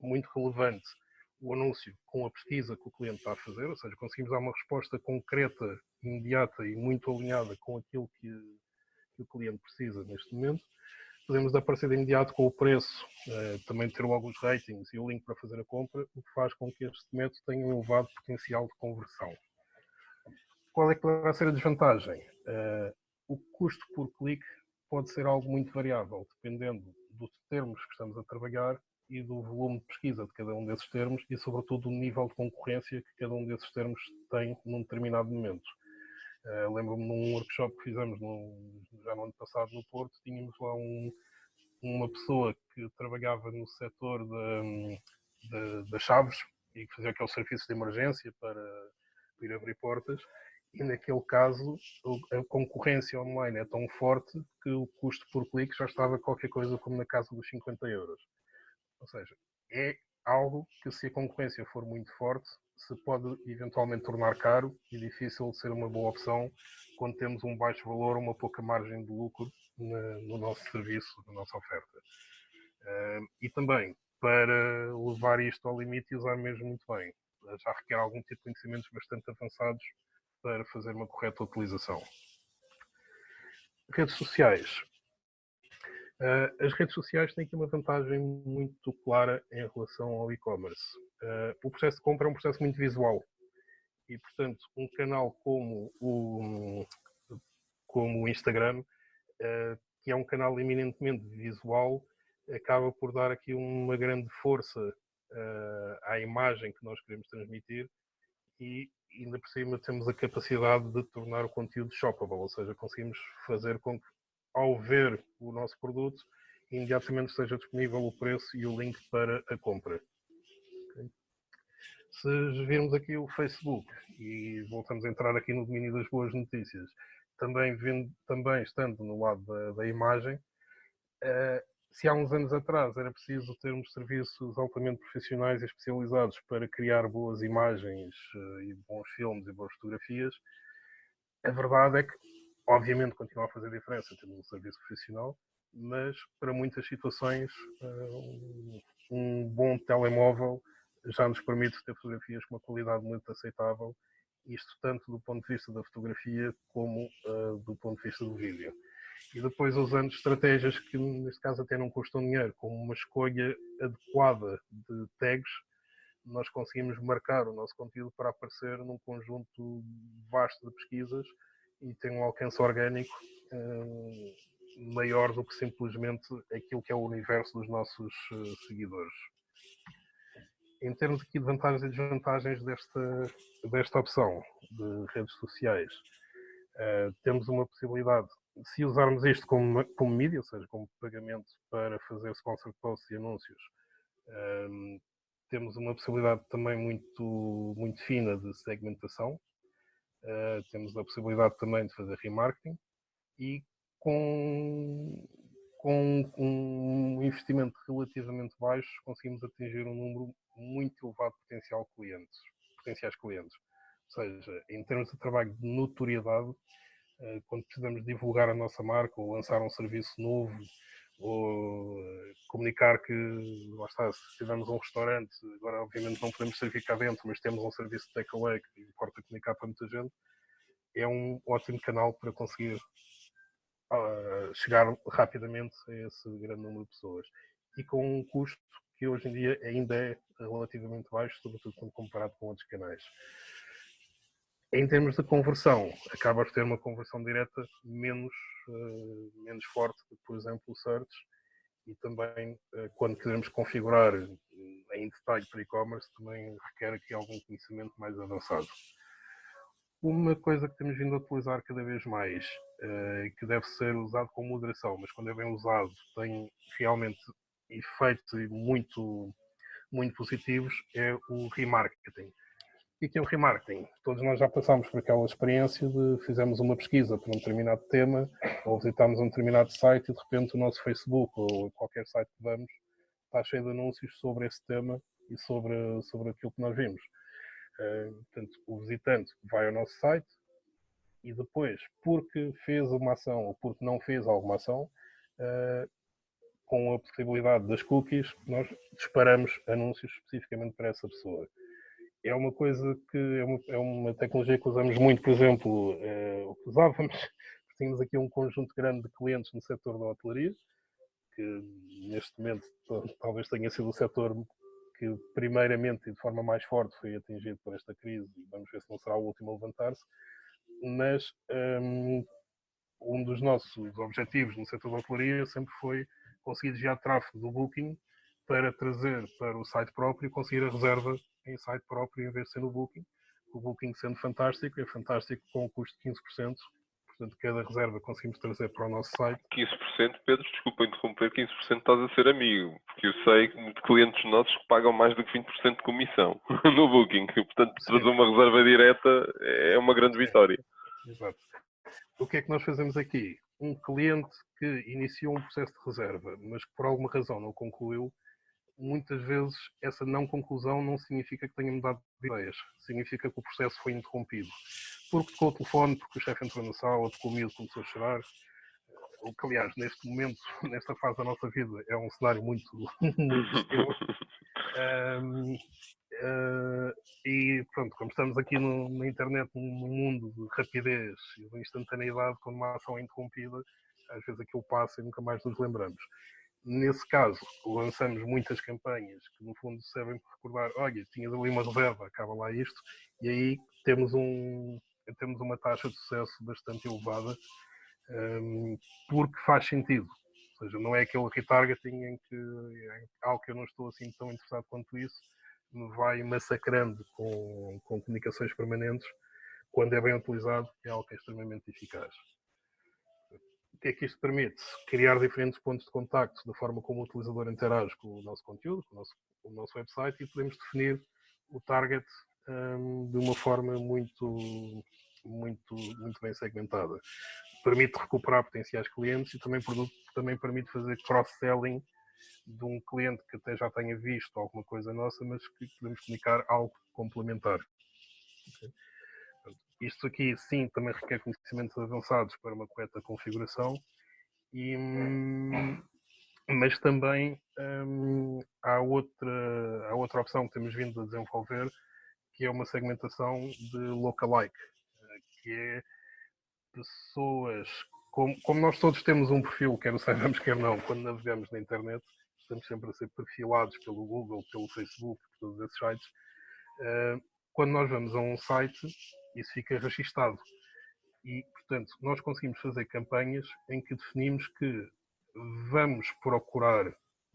[SPEAKER 2] muito relevante o anúncio com a pesquisa que o cliente está a fazer, ou seja, conseguimos dar uma resposta concreta, imediata e muito alinhada com aquilo que o cliente precisa neste momento. Podemos aparecer de imediato com o preço, também ter logo os ratings e o link para fazer a compra, o que faz com que este método tenha um elevado potencial de conversão. Qual é que poderá ser a desvantagem? O custo por clique pode ser algo muito variável, dependendo dos termos que estamos a trabalhar e do volume de pesquisa de cada um desses termos e, sobretudo, do nível de concorrência que cada um desses termos tem num determinado momento. Lembro-me num workshop que fizemos já no ano passado no Porto, tínhamos lá uma pessoa que trabalhava no setor das chaves e que fazia aquele serviço de emergência para ir abrir portas. E naquele caso a concorrência online é tão forte que o custo por clique já estava qualquer coisa como na casa dos 50 euros. Ou seja, é algo que, se a concorrência for muito forte, se pode eventualmente tornar caro e difícil de ser uma boa opção quando temos um baixo valor ou uma pouca margem de lucro no nosso serviço, na nossa oferta. E também, para levar isto ao limite e usar mesmo muito bem, já requer algum tipo de conhecimentos bastante avançados para fazer uma correta utilização. Redes sociais. As redes sociais têm aqui uma vantagem muito clara em relação ao e-commerce. O processo de compra é um processo muito visual e, portanto, um canal como o Instagram, que é um canal eminentemente visual, acaba por dar aqui uma grande força à imagem que nós queremos transmitir e ainda por cima temos a capacidade de tornar o conteúdo shoppable, ou seja, conseguimos fazer com que, ao ver o nosso produto, imediatamente esteja disponível o preço e o link para a compra. Okay? Se virmos aqui o Facebook e voltamos a entrar aqui no domínio das boas notícias, também estando no lado da imagem, se há uns anos atrás era preciso termos serviços altamente profissionais e especializados para criar boas imagens e bons filmes e boas fotografias, a verdade é que, obviamente, continua a fazer diferença ter um serviço profissional, mas para muitas situações um bom telemóvel já nos permite ter fotografias com uma qualidade muito aceitável, isto tanto do ponto de vista da fotografia como do ponto de vista do vídeo. E depois usando estratégias que neste caso até não custam dinheiro, como uma escolha adequada de tags, nós conseguimos marcar o nosso conteúdo para aparecer num conjunto vasto de pesquisas e tem um alcance orgânico maior do que simplesmente aquilo que é o universo dos nossos seguidores. Em termos aqui de vantagens e desvantagens desta opção de redes sociais, temos uma possibilidade, se usarmos isto como mídia, ou seja, como pagamento para fazer sponsor posts e anúncios, temos uma possibilidade também muito fina de segmentação, temos a possibilidade também de fazer remarketing e com um investimento relativamente baixo conseguimos atingir um número muito elevado de potenciais clientes. Ou seja, em termos de trabalho de notoriedade, quando precisamos divulgar a nossa marca ou lançar um serviço novo ou comunicar que, lá está, se tivermos um restaurante, agora obviamente não podemos servir cá dentro, mas temos um serviço de takeaway que importa comunicar para muita gente, é um ótimo canal para conseguir chegar rapidamente a esse grande número de pessoas. E com um custo que hoje em dia ainda é relativamente baixo, sobretudo quando comparado com outros canais. Em termos de conversão, acaba por ter uma conversão direta menos forte do que, por exemplo, o Search. E também, quando queremos configurar em detalhe para e-commerce, também requer aqui algum conhecimento mais avançado. Uma coisa que temos vindo a utilizar cada vez mais, que deve ser usado com moderação, mas quando é bem usado tem realmente efeitos muito, muito positivos, é o remarketing. E que é o remarketing? Todos nós já passámos por aquela experiência de fizemos uma pesquisa para um determinado tema ou visitámos um determinado site e de repente o nosso Facebook ou qualquer site que vamos está cheio de anúncios sobre esse tema e sobre aquilo que nós vimos. Portanto, o visitante vai ao nosso site e depois, porque fez uma ação ou porque não fez alguma ação, com a possibilidade das cookies, nós disparamos anúncios especificamente para essa pessoa. É uma coisa que é uma tecnologia que usamos muito, por exemplo, usávamos, tínhamos aqui um conjunto grande de clientes no setor da hotelaria, que neste momento talvez tenha sido o setor que primeiramente e de forma mais forte foi atingido por esta crise, e vamos ver se não será o último a levantar-se, mas um dos nossos objetivos no setor da hotelaria sempre foi conseguir desviar tráfego do Booking para trazer para o site próprio e conseguir a reserva em site próprio em vez de ser no Booking. O Booking sendo fantástico, é fantástico com um custo de 15%, portanto cada reserva conseguimos trazer para o nosso site.
[SPEAKER 1] 15%, Pedro, desculpa interromper, 15% estás a ser amigo, porque eu sei de clientes nossos que pagam mais do que 20% de comissão no Booking, portanto trazer uma reserva direta é uma grande vitória.
[SPEAKER 2] Exato. O que é que nós fazemos aqui? Um cliente que iniciou um processo de reserva, mas que por alguma razão não concluiu, muitas vezes essa não conclusão não significa que tenha mudado de ideias, significa que o processo foi interrompido. Porque tocou o telefone, porque o chefe entrou na sala, tocou o miúdo, começou a chorar. O que, aliás, neste momento, nesta fase da nossa vida, é um cenário muito, muito extremo. E pronto, como estamos aqui na internet, num mundo de rapidez e de instantaneidade, quando uma ação é interrompida, às vezes aquilo passa e nunca mais nos lembramos. Nesse caso, lançamos muitas campanhas que, no fundo, servem para recordar: olha, tinhas ali uma reserva, acaba lá isto, e aí temos uma taxa de sucesso bastante elevada, porque faz sentido. Ou seja, não é aquele retargeting em que é algo que eu não estou assim tão interessado quanto isso, me vai massacrando com comunicações permanentes. Quando é bem utilizado, é algo que é extremamente eficaz. O que é que isto permite? Criar diferentes pontos de contacto da forma como o utilizador interage com o nosso conteúdo, com o nosso website, e podemos definir o target de uma forma muito bem segmentada. Permite recuperar potenciais clientes e também permite fazer cross-selling de um cliente que até já tenha visto alguma coisa nossa, mas que podemos comunicar algo complementar. Okay? Isto aqui, sim, também requer conhecimentos avançados para uma correta configuração, mas também há outra opção que temos vindo a desenvolver, que é uma segmentação de lookalike, que é pessoas, como nós todos temos um perfil, quer o saibamos, quer não, quando navegamos na internet, estamos sempre a ser perfilados pelo Google, pelo Facebook, por todos esses sites. Quando nós vamos a um site, isso fica registado. E, portanto, nós conseguimos fazer campanhas em que definimos que vamos procurar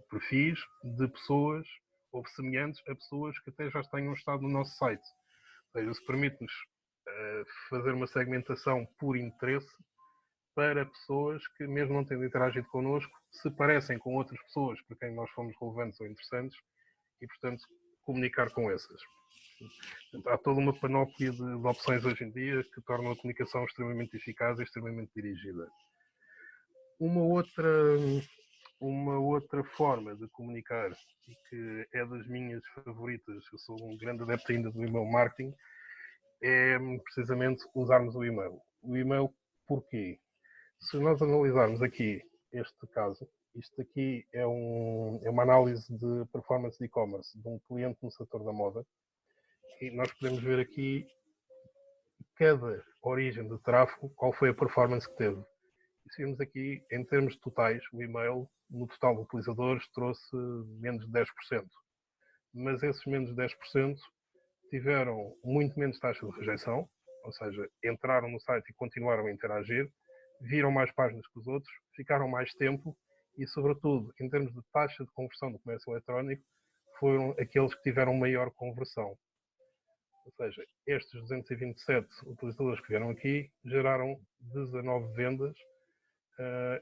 [SPEAKER 2] perfis de pessoas ou semelhantes a pessoas que até já tenham estado no nosso site. Ou seja, isso permite-nos fazer uma segmentação por interesse para pessoas que, mesmo não tendo interagido connosco, se parecem com outras pessoas para quem nós fomos relevantes ou interessantes e, portanto, comunicar com essas. Portanto, há toda uma panóplia de opções hoje em dia que tornam a comunicação extremamente eficaz e extremamente dirigida. Uma outra forma de comunicar, e que é das minhas favoritas, eu sou um grande adepto ainda do email marketing, é precisamente usarmos o e-mail. O e-mail, porquê? Se nós analisarmos aqui este caso, isto aqui é uma análise de performance de e-commerce de um cliente no setor da moda, e nós podemos ver aqui cada origem de tráfego, qual foi a performance que teve. E se vimos aqui, em termos totais, o e-mail, no total de utilizadores, trouxe menos de 10%. Mas esses menos de 10% tiveram muito menos taxa de rejeição, ou seja, entraram no site e continuaram a interagir, viram mais páginas que os outros, ficaram mais tempo e, sobretudo, em termos de taxa de conversão do comércio eletrónico, foram aqueles que tiveram maior conversão. Ou seja, estes 227 utilizadores que vieram aqui geraram 19 vendas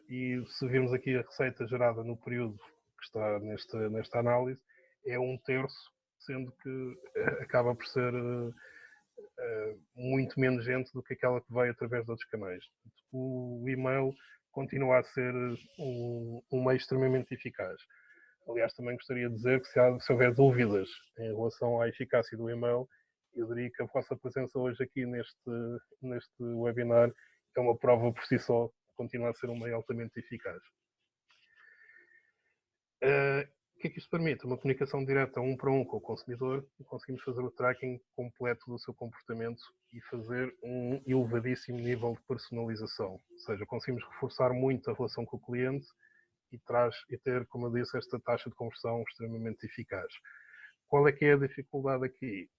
[SPEAKER 2] e se virmos aqui a receita gerada no período que está nesta análise, é 1/3, sendo que acaba por ser muito menos gente do que aquela que veio através de outros canais. O e-mail continua a ser um meio extremamente eficaz. Aliás, também gostaria de dizer que se houver dúvidas em relação à eficácia do e-mail, eu diria que a vossa presença hoje aqui neste webinar é uma prova por si só, continua a ser um meio altamente eficaz. O que é que isto permite? Uma comunicação direta 1 para 1 com o consumidor e conseguimos fazer o tracking completo do seu comportamento e fazer um elevadíssimo nível de personalização. Ou seja, conseguimos reforçar muito a relação com o cliente e ter, como eu disse, esta taxa de conversão extremamente eficaz. Qual é que é a dificuldade aqui?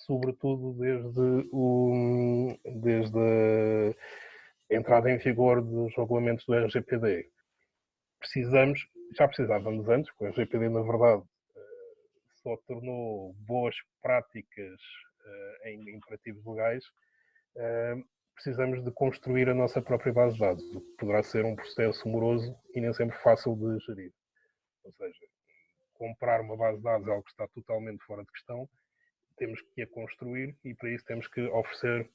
[SPEAKER 2] Sobretudo desde a entrada em vigor dos regulamentos do RGPD. Já precisávamos antes, porque o RGPD, na verdade, só tornou boas práticas em imperativos legais, precisamos de construir a nossa própria base de dados, o que poderá ser um processo moroso e nem sempre fácil de gerir. Ou seja, comprar uma base de dados é algo que está totalmente fora de questão, temos que a construir e para isso temos que oferecer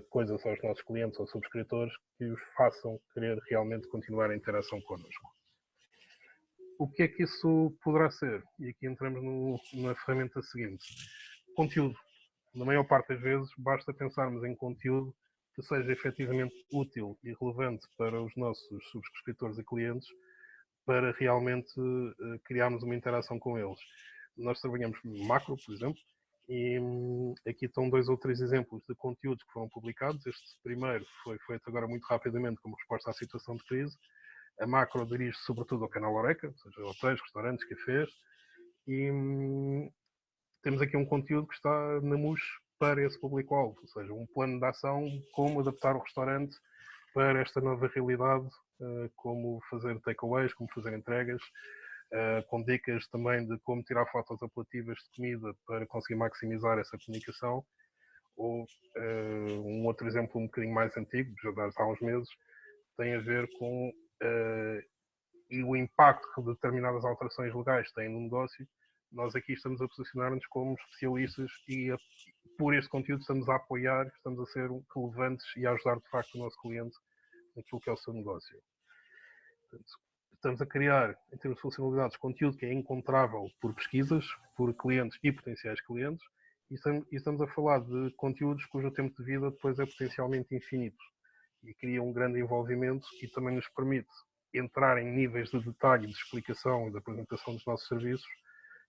[SPEAKER 2] coisas aos nossos clientes ou subscritores que os façam querer realmente continuar a interação connosco. O que é que isso poderá ser? E aqui entramos na ferramenta seguinte. Conteúdo. Na maior parte das vezes, basta pensarmos em conteúdo que seja efetivamente útil e relevante para os nossos subscritores e clientes para realmente criarmos uma interação com eles. Nós trabalhamos macro, por exemplo, e aqui estão 2 ou 3 exemplos de conteúdos que foram publicados. Este primeiro foi feito agora muito rapidamente como resposta à situação de crise. A macro dirige-se sobretudo ao canal Horeca, ou seja, hotéis, restaurantes, cafés, e temos aqui um conteúdo que está na MUS para esse público-alvo, ou seja, um plano de ação, como adaptar o restaurante para esta nova realidade, como fazer takeaways, como fazer entregas, com dicas também de como tirar fotos apelativas de comida para conseguir maximizar essa comunicação. Ou um outro exemplo um bocadinho mais antigo, já há uns meses, tem a ver com e o impacto que determinadas alterações legais têm no negócio, nós aqui estamos a posicionar-nos como especialistas e por este conteúdo estamos a apoiar, estamos a ser relevantes e a ajudar de facto o nosso cliente naquilo que é o seu negócio. Portanto, estamos a criar, em termos de funcionalidades, conteúdo que é encontrável por pesquisas, por clientes e potenciais clientes, e estamos a falar de conteúdos cujo tempo de vida depois é potencialmente infinito e cria um grande envolvimento e também nos permite entrar em níveis de detalhe, de explicação e de apresentação dos nossos serviços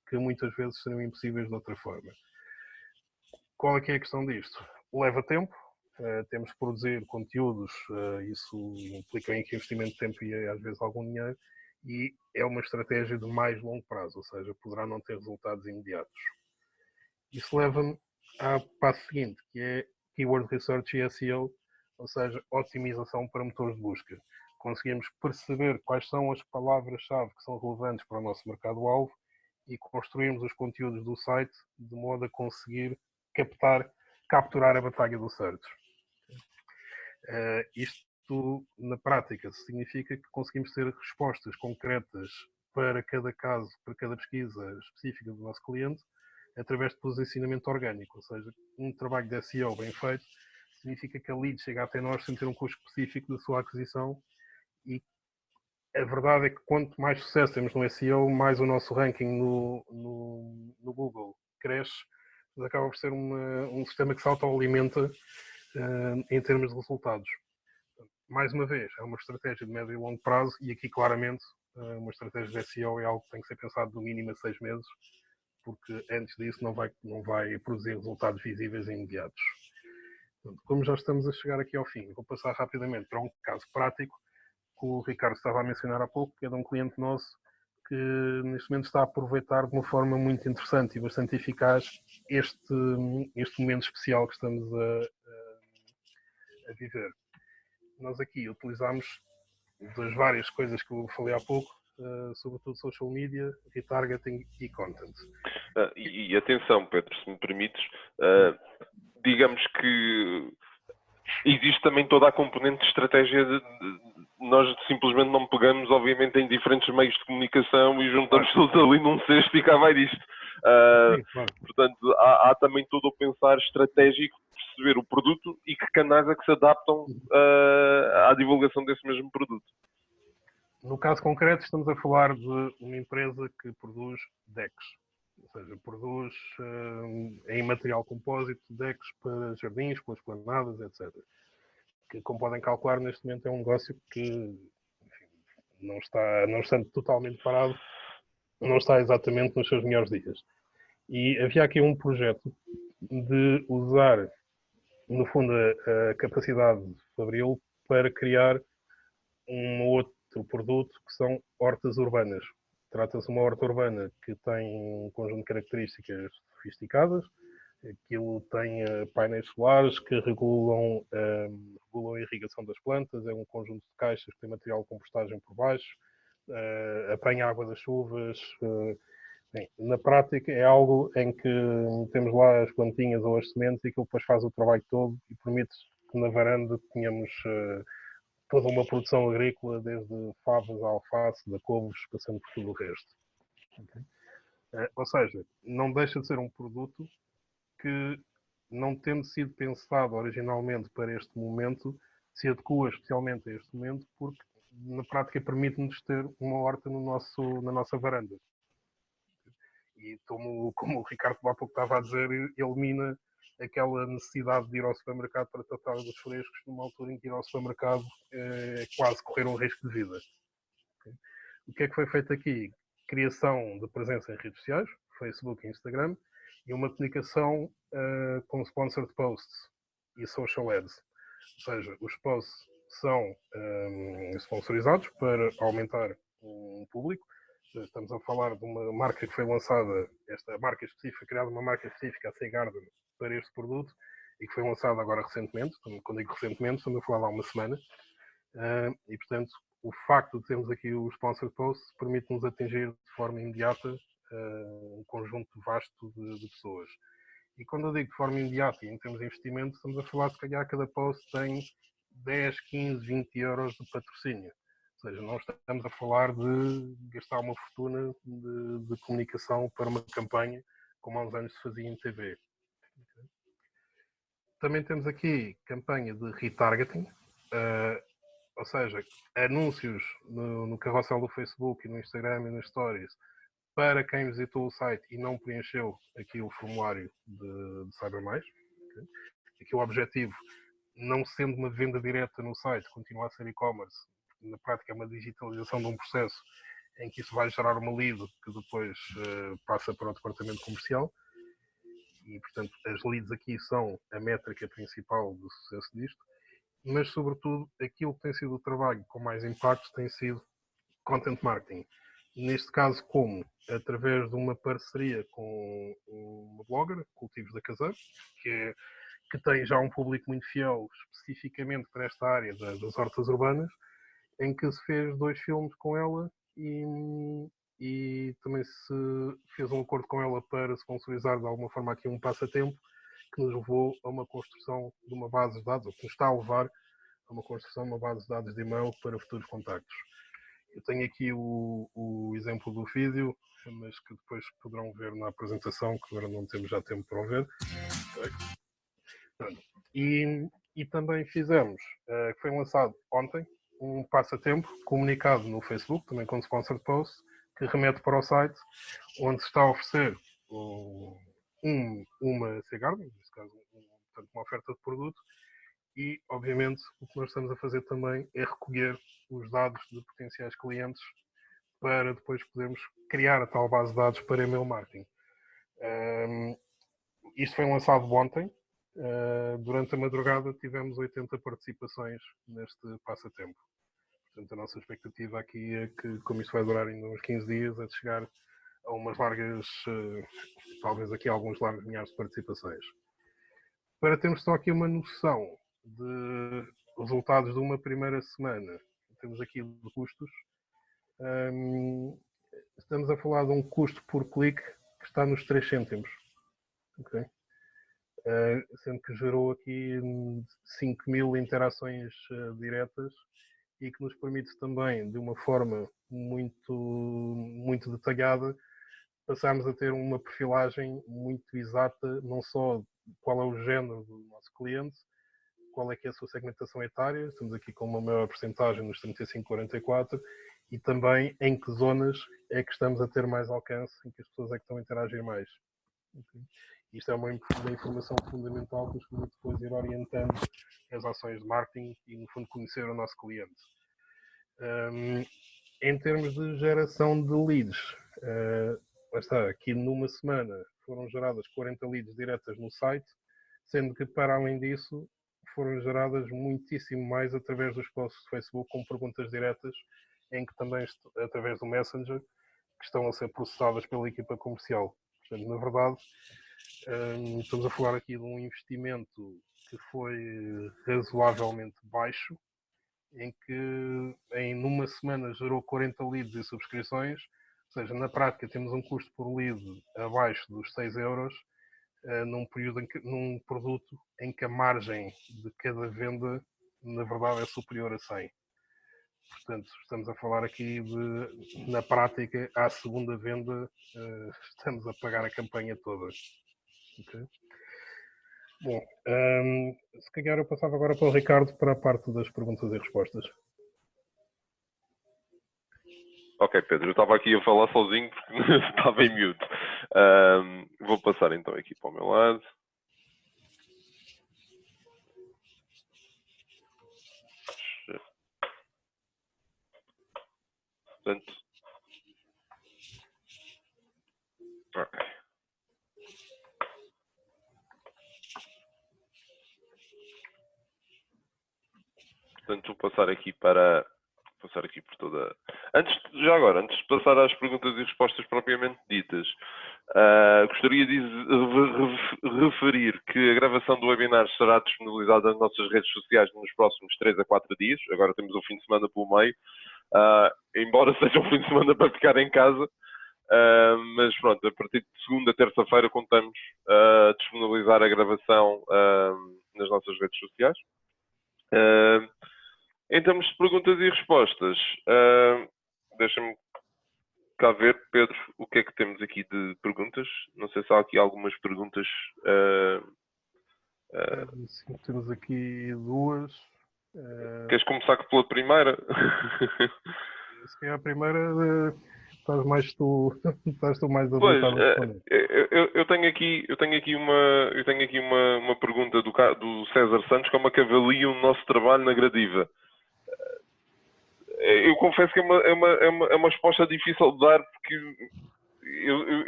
[SPEAKER 2] que muitas vezes seriam impossíveis de outra forma. Qual é que é a questão disto? Leva tempo, temos que produzir conteúdos, isso implica investimento de tempo e às vezes algum dinheiro, e é uma estratégia de mais longo prazo, ou seja, poderá não ter resultados imediatos. Isso leva-me ao passo seguinte, que é Keyword Research e SEO, ou seja, otimização para motores de busca. Conseguimos perceber quais são as palavras-chave que são relevantes para o nosso mercado-alvo e construirmos os conteúdos do site de modo a conseguir capturar a batalha do search. Isto, na prática, significa que conseguimos ter respostas concretas para cada caso, para cada pesquisa específica do nosso cliente, através de posicionamento orgânico, ou seja, um trabalho de SEO bem feito significa que a lead chega até nós sem ter um custo específico da sua aquisição, e a verdade é que quanto mais sucesso temos no SEO, mais o nosso ranking no Google cresce, mas acaba por ser um sistema que se autoalimenta em termos de resultados. Mais uma vez, é uma estratégia de médio e longo prazo, e aqui claramente uma estratégia de SEO é algo que tem que ser pensado no mínimo a 6 meses, porque antes disso não vai produzir resultados visíveis e imediatos. Portanto, como já estamos a chegar aqui ao fim, vou passar rapidamente para um caso prático que o Ricardo estava a mencionar há pouco, que é de um cliente nosso que neste momento está a aproveitar de uma forma muito interessante e bastante eficaz este momento especial que estamos a viver. Nós aqui utilizamos das várias coisas que eu falei há pouco, sobretudo social media, retargeting e content.
[SPEAKER 1] E atenção, Pedro, se me permites, digamos que existe também toda a componente de estratégia nós simplesmente não pegamos, obviamente, em diferentes meios de comunicação e juntamos todos ali num cesto e cá vai disto.
[SPEAKER 2] Sim, claro.
[SPEAKER 1] Portanto, há também todo o pensar estratégico, perceber o produto e que canais é que se adaptam à divulgação desse mesmo produto.
[SPEAKER 2] No caso concreto, estamos a falar de uma empresa que produz decks, ou seja, produz em material compósito decks para jardins, para esplanadas, etc. Que, como podem calcular, neste momento é um negócio que, enfim, não está totalmente parado, não está exatamente nos seus melhores dias. E havia aqui um projeto de usar, no fundo, a capacidade fabril para criar um outro produto que são hortas urbanas. Trata-se de uma horta urbana que tem um conjunto de características sofisticadas. Aquilo tem painéis solares que regulam a irrigação das plantas, é um conjunto de caixas que tem material de compostagem por baixo, apanha água das chuvas. Bem, na prática é algo em que temos lá as plantinhas ou as sementes e aquilo depois faz o trabalho todo e permite que na varanda tenhamos toda uma produção agrícola, desde favas a alface, da couves, passando por tudo o resto. Okay? Ou seja, não deixa de ser um produto que, não tendo sido pensado originalmente para este momento, se adequa especialmente a este momento, porque na prática permite-nos ter uma horta na nossa varanda. E como o Ricardo há pouco estava a dizer, elimina aquela necessidade de ir ao supermercado para tratar dos frescos, numa altura em que ir ao supermercado é quase correr um risco de vida. Okay? O que é que foi feito aqui? Criação de presença em redes sociais, Facebook e Instagram, e uma comunicação com sponsored posts e social ads. Ou seja, os posts são sponsorizados para aumentar o público. Estamos a falar de uma marca que foi lançada, esta marca específica, criada uma marca específica, a Seagarden, para este produto, e que foi lançada agora recentemente. Quando digo recentemente, estamos a falar há uma semana. E, portanto, o facto de termos aqui o Sponsored Post permite-nos atingir de forma imediata um conjunto vasto de pessoas. E quando eu digo de forma imediata, e em termos de investimento, estamos a falar, se calhar, cada post tem 10, 15, 20 euros de patrocínio. Ou seja, não estamos a falar de gastar uma fortuna de de comunicação para uma campanha, como há uns anos se fazia em TV. Também temos aqui campanha de retargeting, ou seja, anúncios no carrossel do Facebook e no Instagram e nas Stories para quem visitou o site e não preencheu aqui o formulário de Saiba Mais. Aqui o objetivo, não sendo uma venda direta no site, continua a ser e-commerce. Na prática é uma digitalização de um processo em que isso vai gerar uma lead que depois passa para o departamento comercial. E, portanto, as leads aqui são a métrica principal do sucesso disto. Mas, sobretudo, aquilo que tem sido o trabalho com mais impacto tem sido content marketing. Neste caso, como? Através de uma parceria com uma blogger, Cultivos da Caseira, que tem já um público muito fiel, especificamente para esta área das hortas urbanas, em que se fez 2 filmes com ela e também se fez um acordo com ela para sponsorizar de alguma forma aqui um passatempo que nos levou a uma construção de uma base de dados, ou que nos está a levar a uma construção de uma base de dados de e-mail para futuros contactos. Eu tenho aqui o exemplo do vídeo, mas que depois poderão ver na apresentação, que agora não temos já tempo para o ver. E também fizemos, que foi lançado ontem, um passatempo comunicado no Facebook, também com sponsored post, que remete para o site, onde se está a oferecer uma Seagarden, neste caso portanto, uma oferta de produto, e obviamente o que nós estamos a fazer também é recolher os dados de potenciais clientes para depois podermos criar a tal base de dados para e-mail marketing. Isto foi lançado ontem. Durante a madrugada tivemos 80 participações neste passatempo. Portanto, a nossa expectativa aqui é que, como isto vai durar ainda uns 15 dias, é de chegar a umas largas, talvez aqui alguns largos milhares de participações. Para termos só aqui uma noção de resultados de uma primeira semana, temos aqui de custos. Estamos a falar de um custo por clique que está nos 3 cêntimos. Okay? Sendo que gerou aqui 5.000 interações diretas e que nos permite também, de uma forma muito detalhada, passarmos a ter uma perfilagem muito exata, não só qual é o género do nosso cliente, qual é que é a sua segmentação etária, estamos aqui com uma maior porcentagem nos 35-44, e também em que zonas é que estamos a ter mais alcance, em que as pessoas é que estão a interagir mais. Okay? Isto é uma informação fundamental que nos permite depois ir orientando as ações de marketing e, no fundo, conhecer o nosso cliente. Em termos de geração de leads, aqui numa semana foram geradas 40 leads diretas no site, sendo que, para além disso, foram geradas muitíssimo mais através dos posts do Facebook com perguntas diretas, em que também, através do Messenger, que estão a ser processadas pela equipa comercial. Portanto, na verdade, estamos a falar aqui de um investimento que foi razoavelmente baixo, em que numa semana gerou 40 leads e subscrições, ou seja, na prática temos um custo por lead abaixo dos 6 euros, num produto em que a margem de cada venda, na verdade, é superior a 100. Portanto, estamos a falar aqui de, na prática, à segunda venda, estamos a pagar a campanha toda. Okay? Bom, se calhar eu passava agora para o Ricardo para a parte das perguntas e respostas.
[SPEAKER 1] Ok, Pedro, eu estava aqui a falar sozinho porque estava em mute. Vou passar então aqui para o meu lado. Portanto, ok. Portanto, vou passar aqui por toda. Antes de passar às perguntas e respostas propriamente ditas, gostaria de referir que a gravação do webinar será disponibilizada nas nossas redes sociais nos próximos 3 a 4 dias. Agora temos o fim de semana pelo meio, embora seja um fim de semana para ficar em casa. Mas pronto, a partir de segunda, terça-feira contamos disponibilizar a gravação nas nossas redes sociais. Em termos de perguntas e respostas, deixa-me cá ver, Pedro, o que é que temos aqui de perguntas. Não sei se há aqui algumas perguntas.
[SPEAKER 2] Sim, temos aqui duas.
[SPEAKER 1] Queres começar pela primeira?
[SPEAKER 2] Se calhar a primeira, estás mais tu, estás tu mais
[SPEAKER 1] Pois,
[SPEAKER 2] habilitado a responder.
[SPEAKER 1] eu tenho aqui uma pergunta do César Santos, como é que avalia o nosso trabalho na Gradiva? Eu confesso que é uma resposta difícil de dar, porque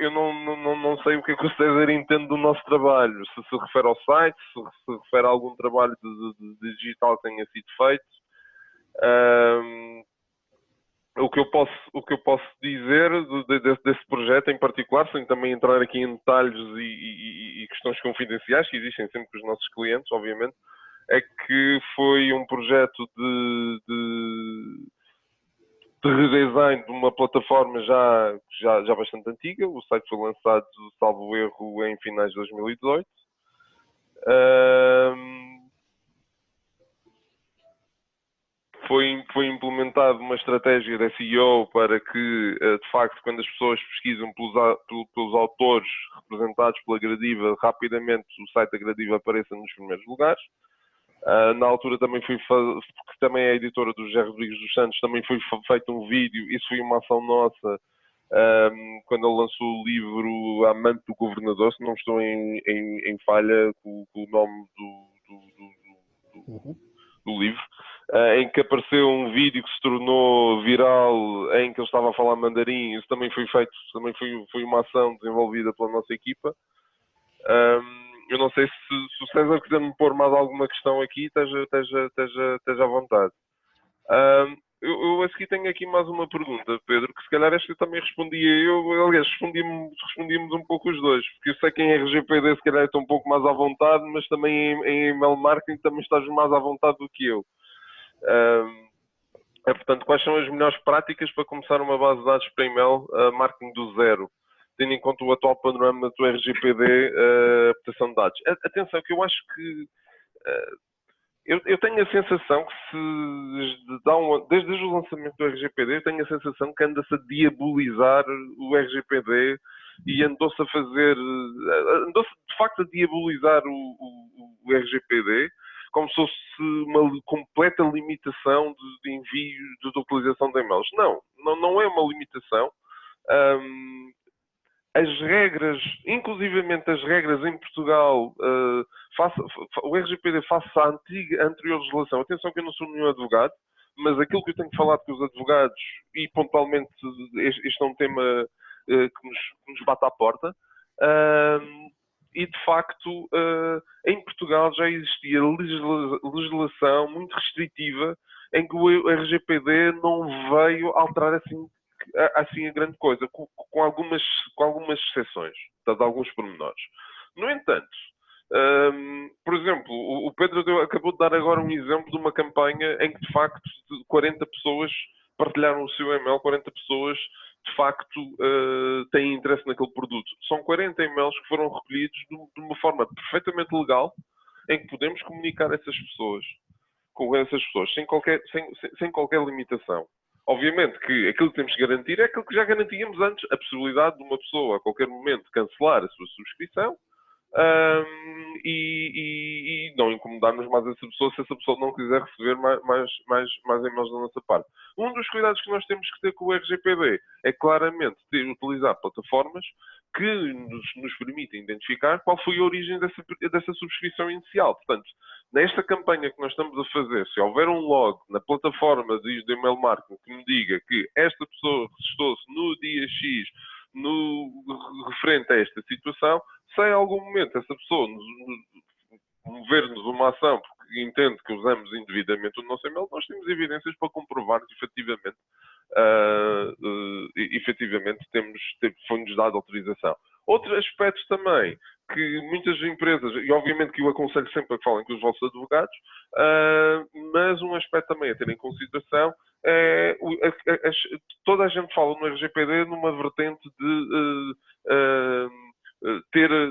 [SPEAKER 1] eu não sei o que é que o César entende do nosso trabalho. Se refere ao site, se refere a algum trabalho de digital que tenha sido feito. O que eu posso dizer desse projeto em particular, sem também entrar aqui em detalhes e questões confidenciais que existem sempre com os nossos clientes, obviamente, é que foi um projeto de redesign de uma plataforma já bastante antiga. O site foi lançado, salvo erro, em finais de 2018. Foi implementada uma estratégia da SEO para que, de facto, quando as pessoas pesquisam pelos autores representados pela Gradiva, rapidamente o site da Gradiva apareça nos primeiros lugares. Na altura também porque também é a editora do José Rodrigues dos Santos, também foi feito um vídeo. Isso foi uma ação nossa quando ele lançou o livro Amante do Governador, se não estou em falha com o nome do livro, em que apareceu um vídeo que se tornou viral, em que ele estava a falar mandarim. Isso também foi feito, também foi uma ação desenvolvida pela nossa equipa. Eu não sei se o César quiser me pôr mais alguma questão aqui, esteja à vontade. Eu a seguir tenho aqui mais uma pergunta, Pedro, que se calhar esta eu também respondia eu. Aliás, respondíamos um pouco os dois, porque eu sei que em RGPD se calhar estou um pouco mais à vontade, mas também em email marketing também estás mais à vontade do que eu. Portanto, quais são as melhores práticas para começar uma base de dados para email marketing do zero, tendo em conta o atual panorama do RGPD, proteção de dados? Atenção, que eu acho que eu tenho a sensação que desde o lançamento do RGPD, eu tenho a sensação que anda-se a diabolizar o RGPD e andou-se de facto a diabolizar o RGPD, como se fosse uma completa limitação de envio, de utilização de e-mails. Não é uma limitação. As regras, inclusivamente as regras em Portugal, o RGPD face à anterior legislação. Atenção que eu não sou nenhum advogado, mas aquilo que eu tenho falado com os advogados, e pontualmente este é um tema que nos bate à porta, e de facto em Portugal já existia legislação muito restritiva em que o RGPD não veio alterar assim a grande coisa, com algumas exceções, de alguns pormenores. No entanto, por exemplo, o Pedro acabou de dar agora um exemplo de uma campanha em que, de facto, 40 pessoas partilharam o seu e-mail, 40 pessoas, de facto, têm interesse naquele produto. São 40 e-mails que foram recolhidos de uma forma perfeitamente legal, em que podemos comunicar com essas pessoas, sem qualquer limitação. Obviamente que aquilo que temos que garantir é aquilo que já garantíamos antes, a possibilidade de uma pessoa, a qualquer momento, cancelar a sua subscrição e não incomodarmos mais essa pessoa se essa pessoa não quiser receber mais e-mails da nossa parte. Um dos cuidados que nós temos que ter com o RGPD é claramente utilizar plataformas que nos permitem identificar qual foi a origem dessa subscrição inicial. Portanto, nesta campanha que nós estamos a fazer, se houver um log na plataforma de email marketing que me diga que esta pessoa registrou-se no dia X referente a esta situação, se em algum momento essa pessoa mover-nos uma ação porque entende que usamos indevidamente o nosso e-mail, nós temos evidências para comprovar que efetivamente foi-nos dada autorização. Outro aspecto também que muitas empresas, e obviamente que eu aconselho sempre a que falem com os vossos advogados, mas um aspecto também a ter em consideração é toda a gente fala no RGPD numa vertente de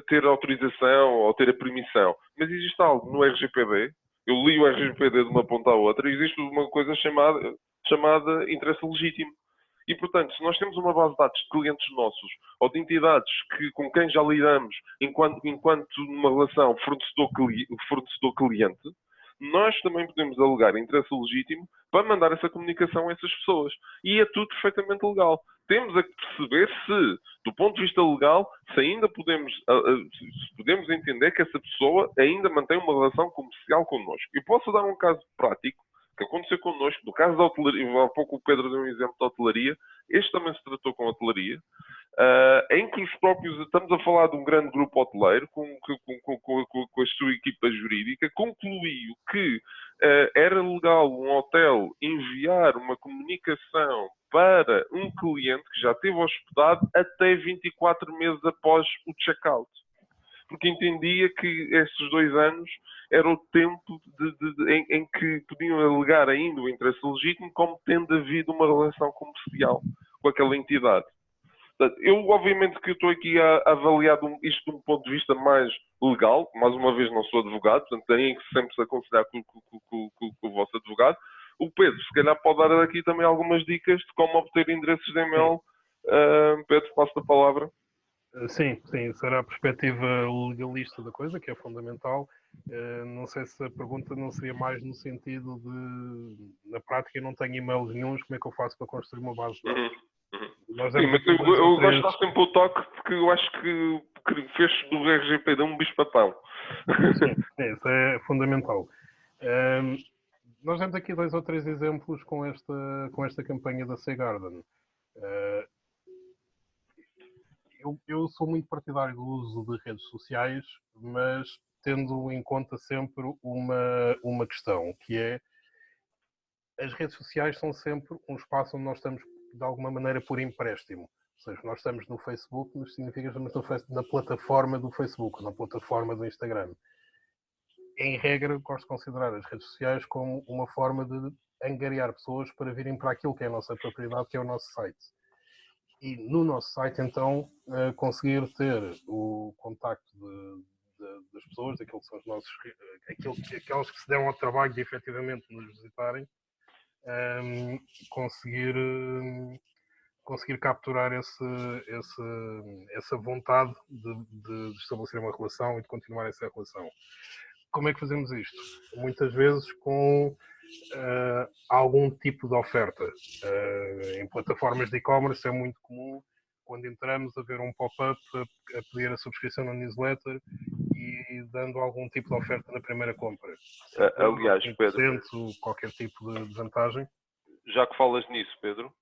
[SPEAKER 1] ter autorização ou ter a permissão. Mas existe algo no RGPD, eu li o RGPD de uma ponta à outra, e existe uma coisa chamada interesse legítimo. E, portanto, se nós temos uma base de dados de clientes nossos ou de entidades com quem já lidamos enquanto numa relação fornecedor-cliente, nós também podemos alegar interesse legítimo para mandar essa comunicação a essas pessoas. E é tudo perfeitamente legal. Temos a perceber se, do ponto de vista legal, se ainda podemos entender que essa pessoa ainda mantém uma relação comercial connosco. Eu posso dar um caso prático que aconteceu connosco, no caso da hotelaria. Há pouco o Pedro deu um exemplo da hotelaria, este também se tratou com a hotelaria, em que os próprios, estamos a falar de um grande grupo hoteleiro, com a sua equipa jurídica, concluiu que era legal um hotel enviar uma comunicação para um cliente que já esteve hospedado até 24 meses após o check-out. Porque entendia que esses 2 anos era o tempo em que podiam alegar ainda o interesse legítimo, como tendo havido uma relação comercial com aquela entidade. Eu, obviamente, que estou aqui a avaliar isto de um ponto de vista mais legal. Mais uma vez, não sou advogado, portanto, têm que sempre se aconselhar com o vosso advogado. O Pedro, se calhar, pode dar aqui também algumas dicas de como obter endereços de e-mail. Pedro, passo a palavra.
[SPEAKER 2] Sim, será a perspectiva legalista da coisa, que é fundamental. Não sei se a pergunta não seria mais no sentido de, na prática, eu não tenho e-mails nenhuns, como é que eu faço para construir uma base de dados?
[SPEAKER 1] Sim, mas eu gosto de dar sempre o toque, porque eu acho que fez do RGPD um bicho-papão.
[SPEAKER 2] Sim, isso é fundamental. Nós temos aqui 2 ou 3 exemplos com esta campanha da Seagarden. Eu sou muito partidário do uso de redes sociais, mas tendo em conta sempre uma questão, que é as redes sociais são sempre um espaço onde nós estamos, de alguma maneira, por empréstimo. Ou seja, nós estamos no Facebook, mas significa que estamos na plataforma do Facebook, na plataforma do Instagram. Em regra, gosto de considerar as redes sociais como uma forma de angariar pessoas para virem para aquilo que é a nossa propriedade, que é o nosso site. E no nosso site, então, conseguir ter o contacto das pessoas, daquilo que são os nossos, aqueles que se deram ao trabalho de efetivamente nos visitarem, conseguir capturar essa vontade de estabelecer uma relação e de continuar essa relação. Como é que fazemos isto? Muitas vezes com algum tipo de oferta. Em plataformas de e-commerce é muito comum, quando entramos, a ver um pop-up a pedir a subscrição na newsletter e dando algum tipo de oferta na primeira compra.
[SPEAKER 1] Aliás,
[SPEAKER 2] 5%,
[SPEAKER 1] Pedro,
[SPEAKER 2] qualquer tipo de vantagem.
[SPEAKER 1] Já que falas nisso, Pedro,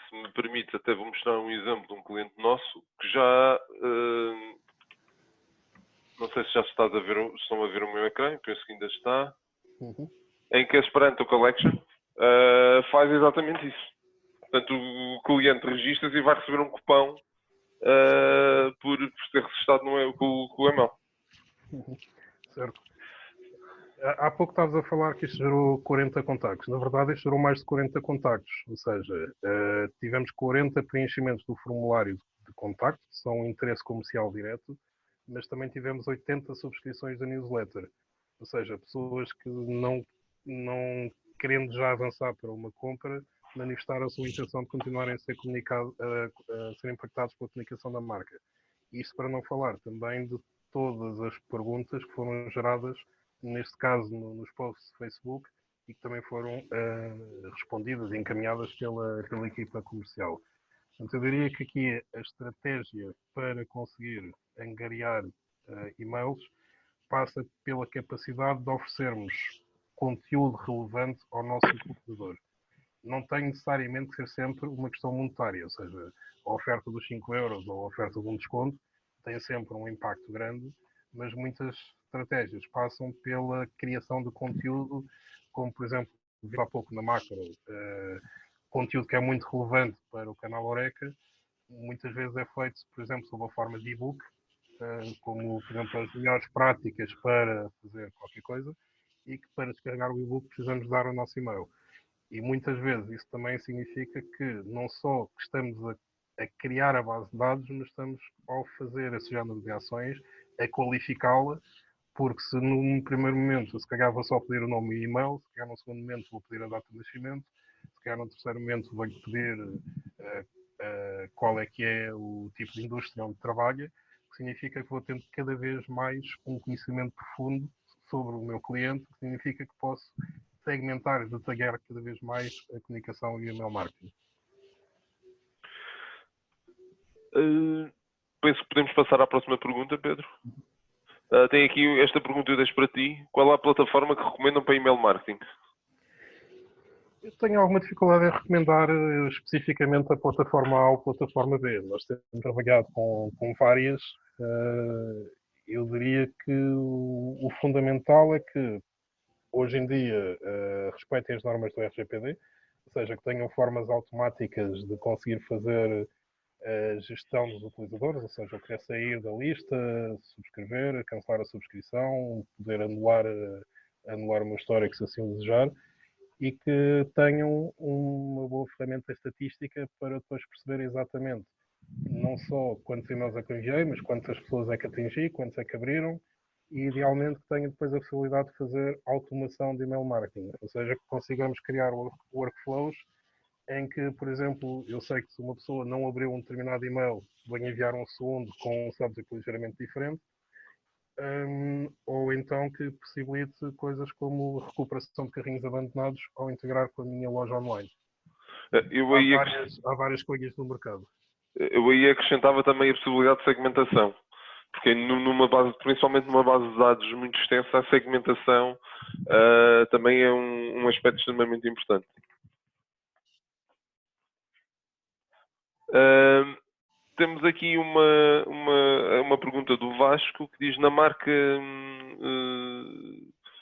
[SPEAKER 1] se me permites, até vou mostrar um exemplo de um cliente nosso que já... não sei se já estão a ver o meu ecrã, penso que ainda está. Em que a Esperanto Collection faz exatamente isso. Portanto, o cliente registra-se e vai receber um cupão por ter registrado com o e-mail.
[SPEAKER 2] Certo. Há pouco estavas a falar que isto gerou 40 contactos. Na verdade, isto gerou mais de 40 contactos. Ou seja, tivemos 40 preenchimentos do formulário de contacto, que são um interesse comercial direto, mas também tivemos 80 subscrições da newsletter. Ou seja, pessoas que não querendo já avançar para uma compra, manifestaram a sua intenção de continuarem a ser a ser impactados pela comunicação da marca. Isto para não falar também de todas as perguntas que foram geradas, neste caso nos posts de Facebook, e que também foram respondidas e encaminhadas pela equipa comercial. Portanto, eu diria que aqui a estratégia para conseguir angariar e-mails passa pela capacidade de oferecermos conteúdo relevante ao nosso utilizador. Não tem necessariamente que ser sempre uma questão monetária, ou seja, a oferta dos 5 euros ou a oferta de um desconto tem sempre um impacto grande, mas muitas estratégias passam pela criação de conteúdo, como por exemplo, vi há pouco na Macro, conteúdo que é muito relevante para o canal Oreca, muitas vezes é feito, por exemplo, sob a forma de e-book, como, por exemplo, as melhores práticas para fazer qualquer coisa, e que para descarregar o e-book precisamos dar o nosso e-mail. E muitas vezes isso também significa que não só que estamos a criar a base de dados, mas estamos, ao fazer esse género de ações, a qualificá-la, porque se num primeiro momento se calhar vou só pedir o nome e e-mail, se calhar num segundo momento vou pedir a data de nascimento, se calhar num terceiro momento vou-lhe pedir qual é que é o tipo de indústria onde trabalha, que significa que vou tendo cada vez mais um conhecimento profundo sobre o meu cliente, que significa que posso segmentar e detalhar cada vez mais a comunicação e o email marketing.
[SPEAKER 1] Penso que podemos passar à próxima pergunta, Pedro. Tem aqui esta pergunta eu deixo para ti. Qual é a plataforma que recomendam para email marketing?
[SPEAKER 2] Eu tenho alguma dificuldade em recomendar especificamente a plataforma A ou a plataforma B. Nós temos trabalhado com várias. Eu diria que o fundamental é que hoje em dia respeitem as normas do RGPD, ou seja, que tenham formas automáticas de conseguir fazer a gestão dos utilizadores, ou seja, eu querer sair da lista, subscrever, cancelar a subscrição, poder anular o meu histórico se assim o desejar, e que tenham uma boa ferramenta estatística para depois perceber exatamente não só quantos e-mails é que enviei, mas quantas pessoas é que atingi, quantos é que abriram, e idealmente que tenha depois a possibilidade de fazer automação de email marketing, ou seja, que consigamos criar workflows em que, por exemplo, eu sei que se uma pessoa não abriu um determinado e-mail, venho enviar um segundo com um subject ligeiramente diferente, ou então que possibilite coisas como recuperação de carrinhos abandonados ao integrar com a minha loja online. Há várias coisas no mercado.
[SPEAKER 1] Eu aí acrescentava também a possibilidade de segmentação, porque principalmente numa base de dados muito extensa, a segmentação também é um aspecto extremamente importante. Temos aqui uma pergunta do Vasco que diz: na marca,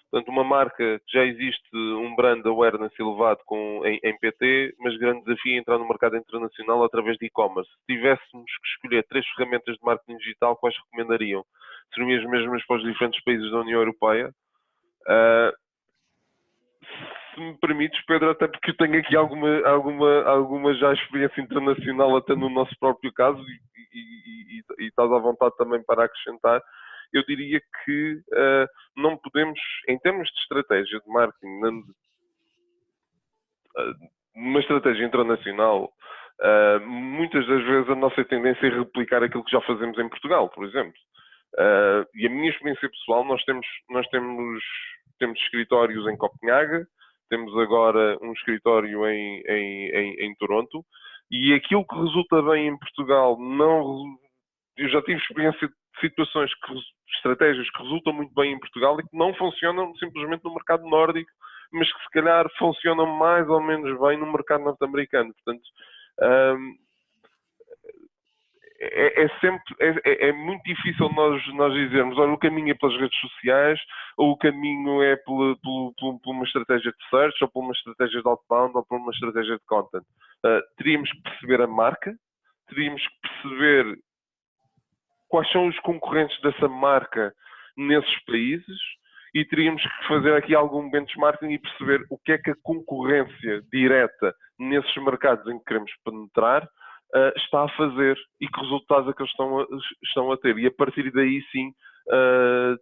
[SPEAKER 1] portanto, uma marca que já existe um brand awareness elevado em PT, mas grande desafio é entrar no mercado internacional através de e-commerce. Se tivéssemos que escolher 3 ferramentas de marketing digital, quais recomendariam? Seriam as mesmas para os diferentes países da União Europeia? Se me permites, Pedro, até porque eu tenho aqui alguma já experiência internacional até no nosso próprio caso e estás à vontade também para acrescentar, eu diria que não podemos, em termos de estratégia de marketing, numa estratégia internacional, muitas das vezes a nossa tendência é replicar aquilo que já fazemos em Portugal, por exemplo. E a minha experiência pessoal, nós temos escritórios em Copenhague, temos agora um escritório em Toronto, e aquilo que resulta bem em Portugal, eu já tive experiência de situações, estratégias que resultam muito bem em Portugal e que não funcionam simplesmente no mercado nórdico, mas que se calhar funcionam mais ou menos bem no mercado norte-americano. Portanto, é muito difícil nós dizermos, olha, o caminho é pelas redes sociais, ou o caminho é por uma estratégia de search, ou por uma estratégia de outbound, ou por uma estratégia de content. Teríamos que perceber a marca, teríamos que perceber quais são os concorrentes dessa marca nesses países, e teríamos que fazer aqui algum benchmarking e perceber o que é que a concorrência direta nesses mercados em que queremos penetrar está a fazer e que resultados é que eles estão a ter. E a partir daí, sim,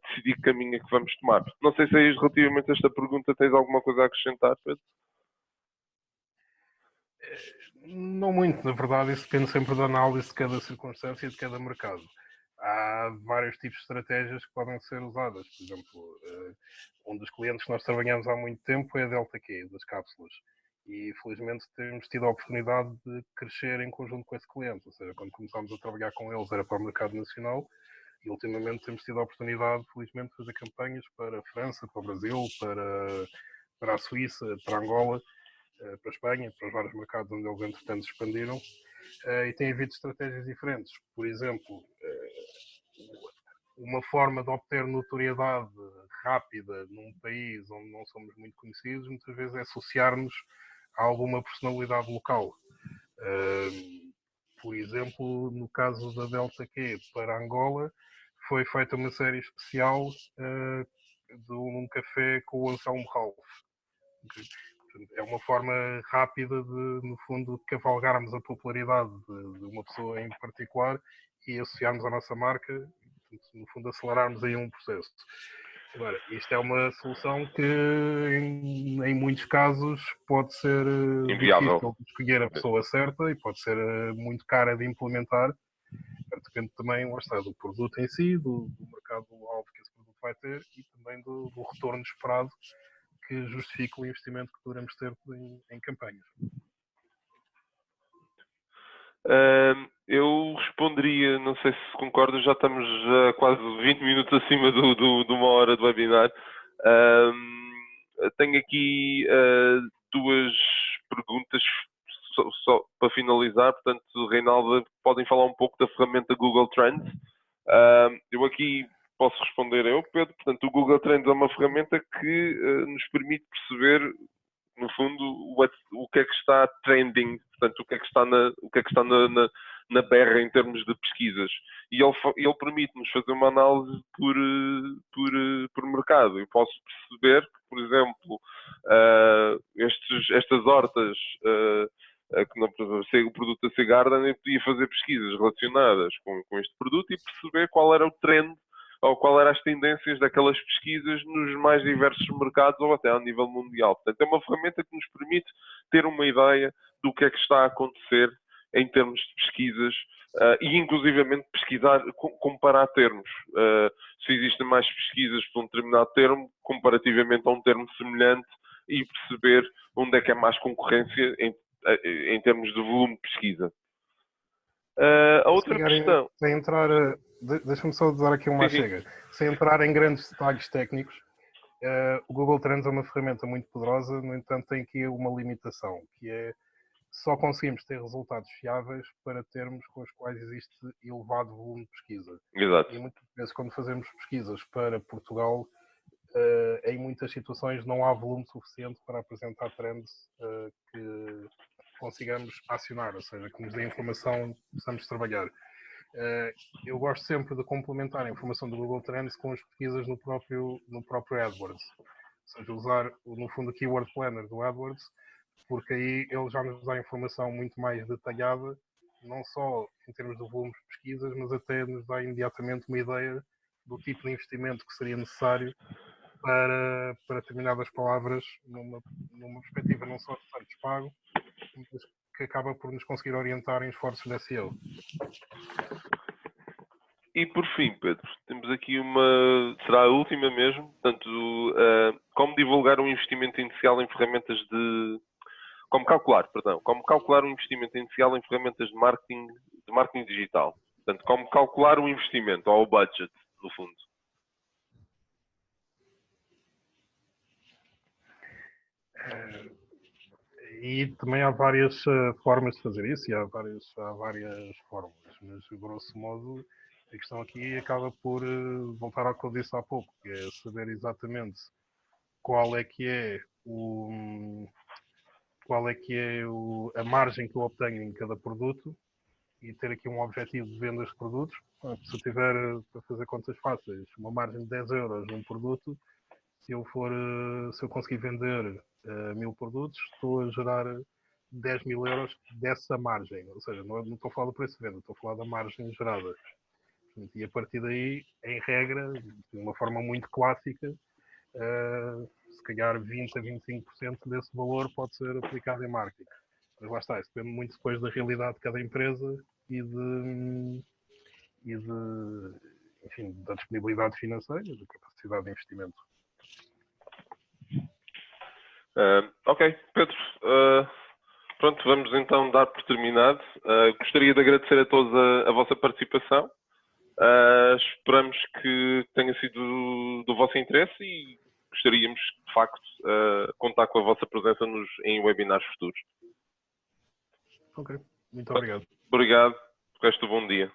[SPEAKER 1] decidir que caminho é que vamos tomar. Não sei se é relativamente a esta pergunta tens alguma coisa a acrescentar, Pedro?
[SPEAKER 2] Não muito, na verdade, isso depende sempre da análise de cada circunstância e de cada mercado. Há vários tipos de estratégias que podem ser usadas. Por exemplo, um dos clientes que nós trabalhamos há muito tempo é a Delta Q, das cápsulas. E felizmente temos tido a oportunidade de crescer em conjunto com esse cliente. Ou seja, quando começámos a trabalhar com eles era para o mercado nacional e ultimamente temos tido a oportunidade, felizmente, de fazer campanhas para a França, para o Brasil, para a Suíça, para Angola, para a Espanha, para os vários mercados onde eles entretanto se expandiram. E tem havido estratégias diferentes. Por exemplo, uma forma de obter notoriedade rápida num país onde não somos muito conhecidos, muitas vezes é associar-nos a alguma personalidade local. Por exemplo, no caso da Delta Q para Angola, foi feita uma série especial de um café com o Anselmo Ralph. É uma forma rápida de, no fundo, cavalgarmos a popularidade de uma pessoa em particular e associarmos a nossa marca, no fundo, acelerarmos aí um processo. Agora, isto é uma solução que em muitos casos pode ser
[SPEAKER 1] Inviável.
[SPEAKER 2] difícil de escolher a pessoa certa e pode ser muito cara de implementar. Depende também, lá está, do produto em si, do mercado-alvo que esse produto vai ter e também do retorno esperado que justifica o investimento que poderemos ter em campanhas.
[SPEAKER 1] Eu responderia, não sei se concordas, já estamos quase 20 minutos acima de uma hora de webinar. Tenho aqui duas perguntas só para finalizar. Portanto, Reinaldo, podem falar um pouco da ferramenta Google Trends. Eu aqui posso responder eu, Pedro. Portanto, o Google Trends é uma ferramenta que nos permite perceber, no fundo, o que é que está trending, portanto, o que é que está na berra em termos de pesquisas. E ele permite-nos fazer uma análise por mercado. Eu posso perceber que, por exemplo, estas hortas, que não, o produto da Seagarden, eu podia fazer pesquisas relacionadas com este produto e perceber qual era o trend ou qual eram as tendências daquelas pesquisas nos mais diversos mercados ou até a nível mundial. Portanto, é uma ferramenta que nos permite ter uma ideia do que é que está a acontecer em termos de pesquisas e, inclusivamente, pesquisar, comparar termos. Se existem mais pesquisas por um determinado termo, comparativamente a um termo semelhante, e perceber onde é que há mais concorrência em termos de volume de pesquisa. A outra questão...
[SPEAKER 2] Sem entrar... Deixa-me só dar aqui uma chega. Sem entrar em grandes detalhes técnicos, o Google Trends é uma ferramenta muito poderosa, no entanto tem aqui uma limitação, que é só conseguimos ter resultados fiáveis para termos com os quais existe elevado volume de pesquisa.
[SPEAKER 1] Exato.
[SPEAKER 2] E muitas vezes quando fazemos pesquisas para Portugal, em muitas situações não há volume suficiente para apresentar trends que consigamos acionar, ou seja, que nos dê informação que possamos trabalhar. Eu gosto sempre de complementar a informação do Google Trends com as pesquisas no próprio AdWords. Ou seja, usar, no fundo, o Keyword Planner do AdWords, porque aí ele já nos dá informação muito mais detalhada, não só em termos de volume de pesquisas, mas até nos dá imediatamente uma ideia do tipo de investimento que seria necessário para determinadas palavras, numa perspectiva não só de sites pago, mas que acaba por nos conseguir orientar em esforços de SEO.
[SPEAKER 1] E por fim, Pedro, temos aqui será a última mesmo, portanto, como divulgar um investimento inicial em ferramentas como calcular um investimento inicial em ferramentas de marketing digital. Portanto, como calcular um investimento, ou o budget, no fundo.
[SPEAKER 2] E também há várias formas de fazer isso, e há várias fórmulas, mas grosso modo a questão aqui acaba por voltar ao que eu disse há pouco, que é saber exatamente qual é que é a margem que eu obtenho em cada produto e ter aqui um objetivo de vendas de produtos. Se eu tiver, para fazer contas fáceis, uma margem de 10 euros num produto, se eu conseguir vender 1000 produtos, estou a gerar 10 mil euros dessa margem. Ou seja, não estou a falar do preço de venda, estou a falar da margem gerada. E a partir daí, em regra, de uma forma muito clássica, se calhar 20 a 25% desse valor pode ser aplicado em marketing. Mas lá está, isso depende muito depois da realidade de cada empresa e enfim, da disponibilidade financeira, da capacidade de investimento.
[SPEAKER 1] Ok, Pedro. Pronto, vamos então dar por terminado. Gostaria de agradecer a todos a vossa participação. Esperamos que tenha sido do vosso interesse e gostaríamos, de facto, contar com a vossa presença em webinars futuros.
[SPEAKER 2] Ok, muito obrigado.
[SPEAKER 1] Obrigado. O resto do bom dia.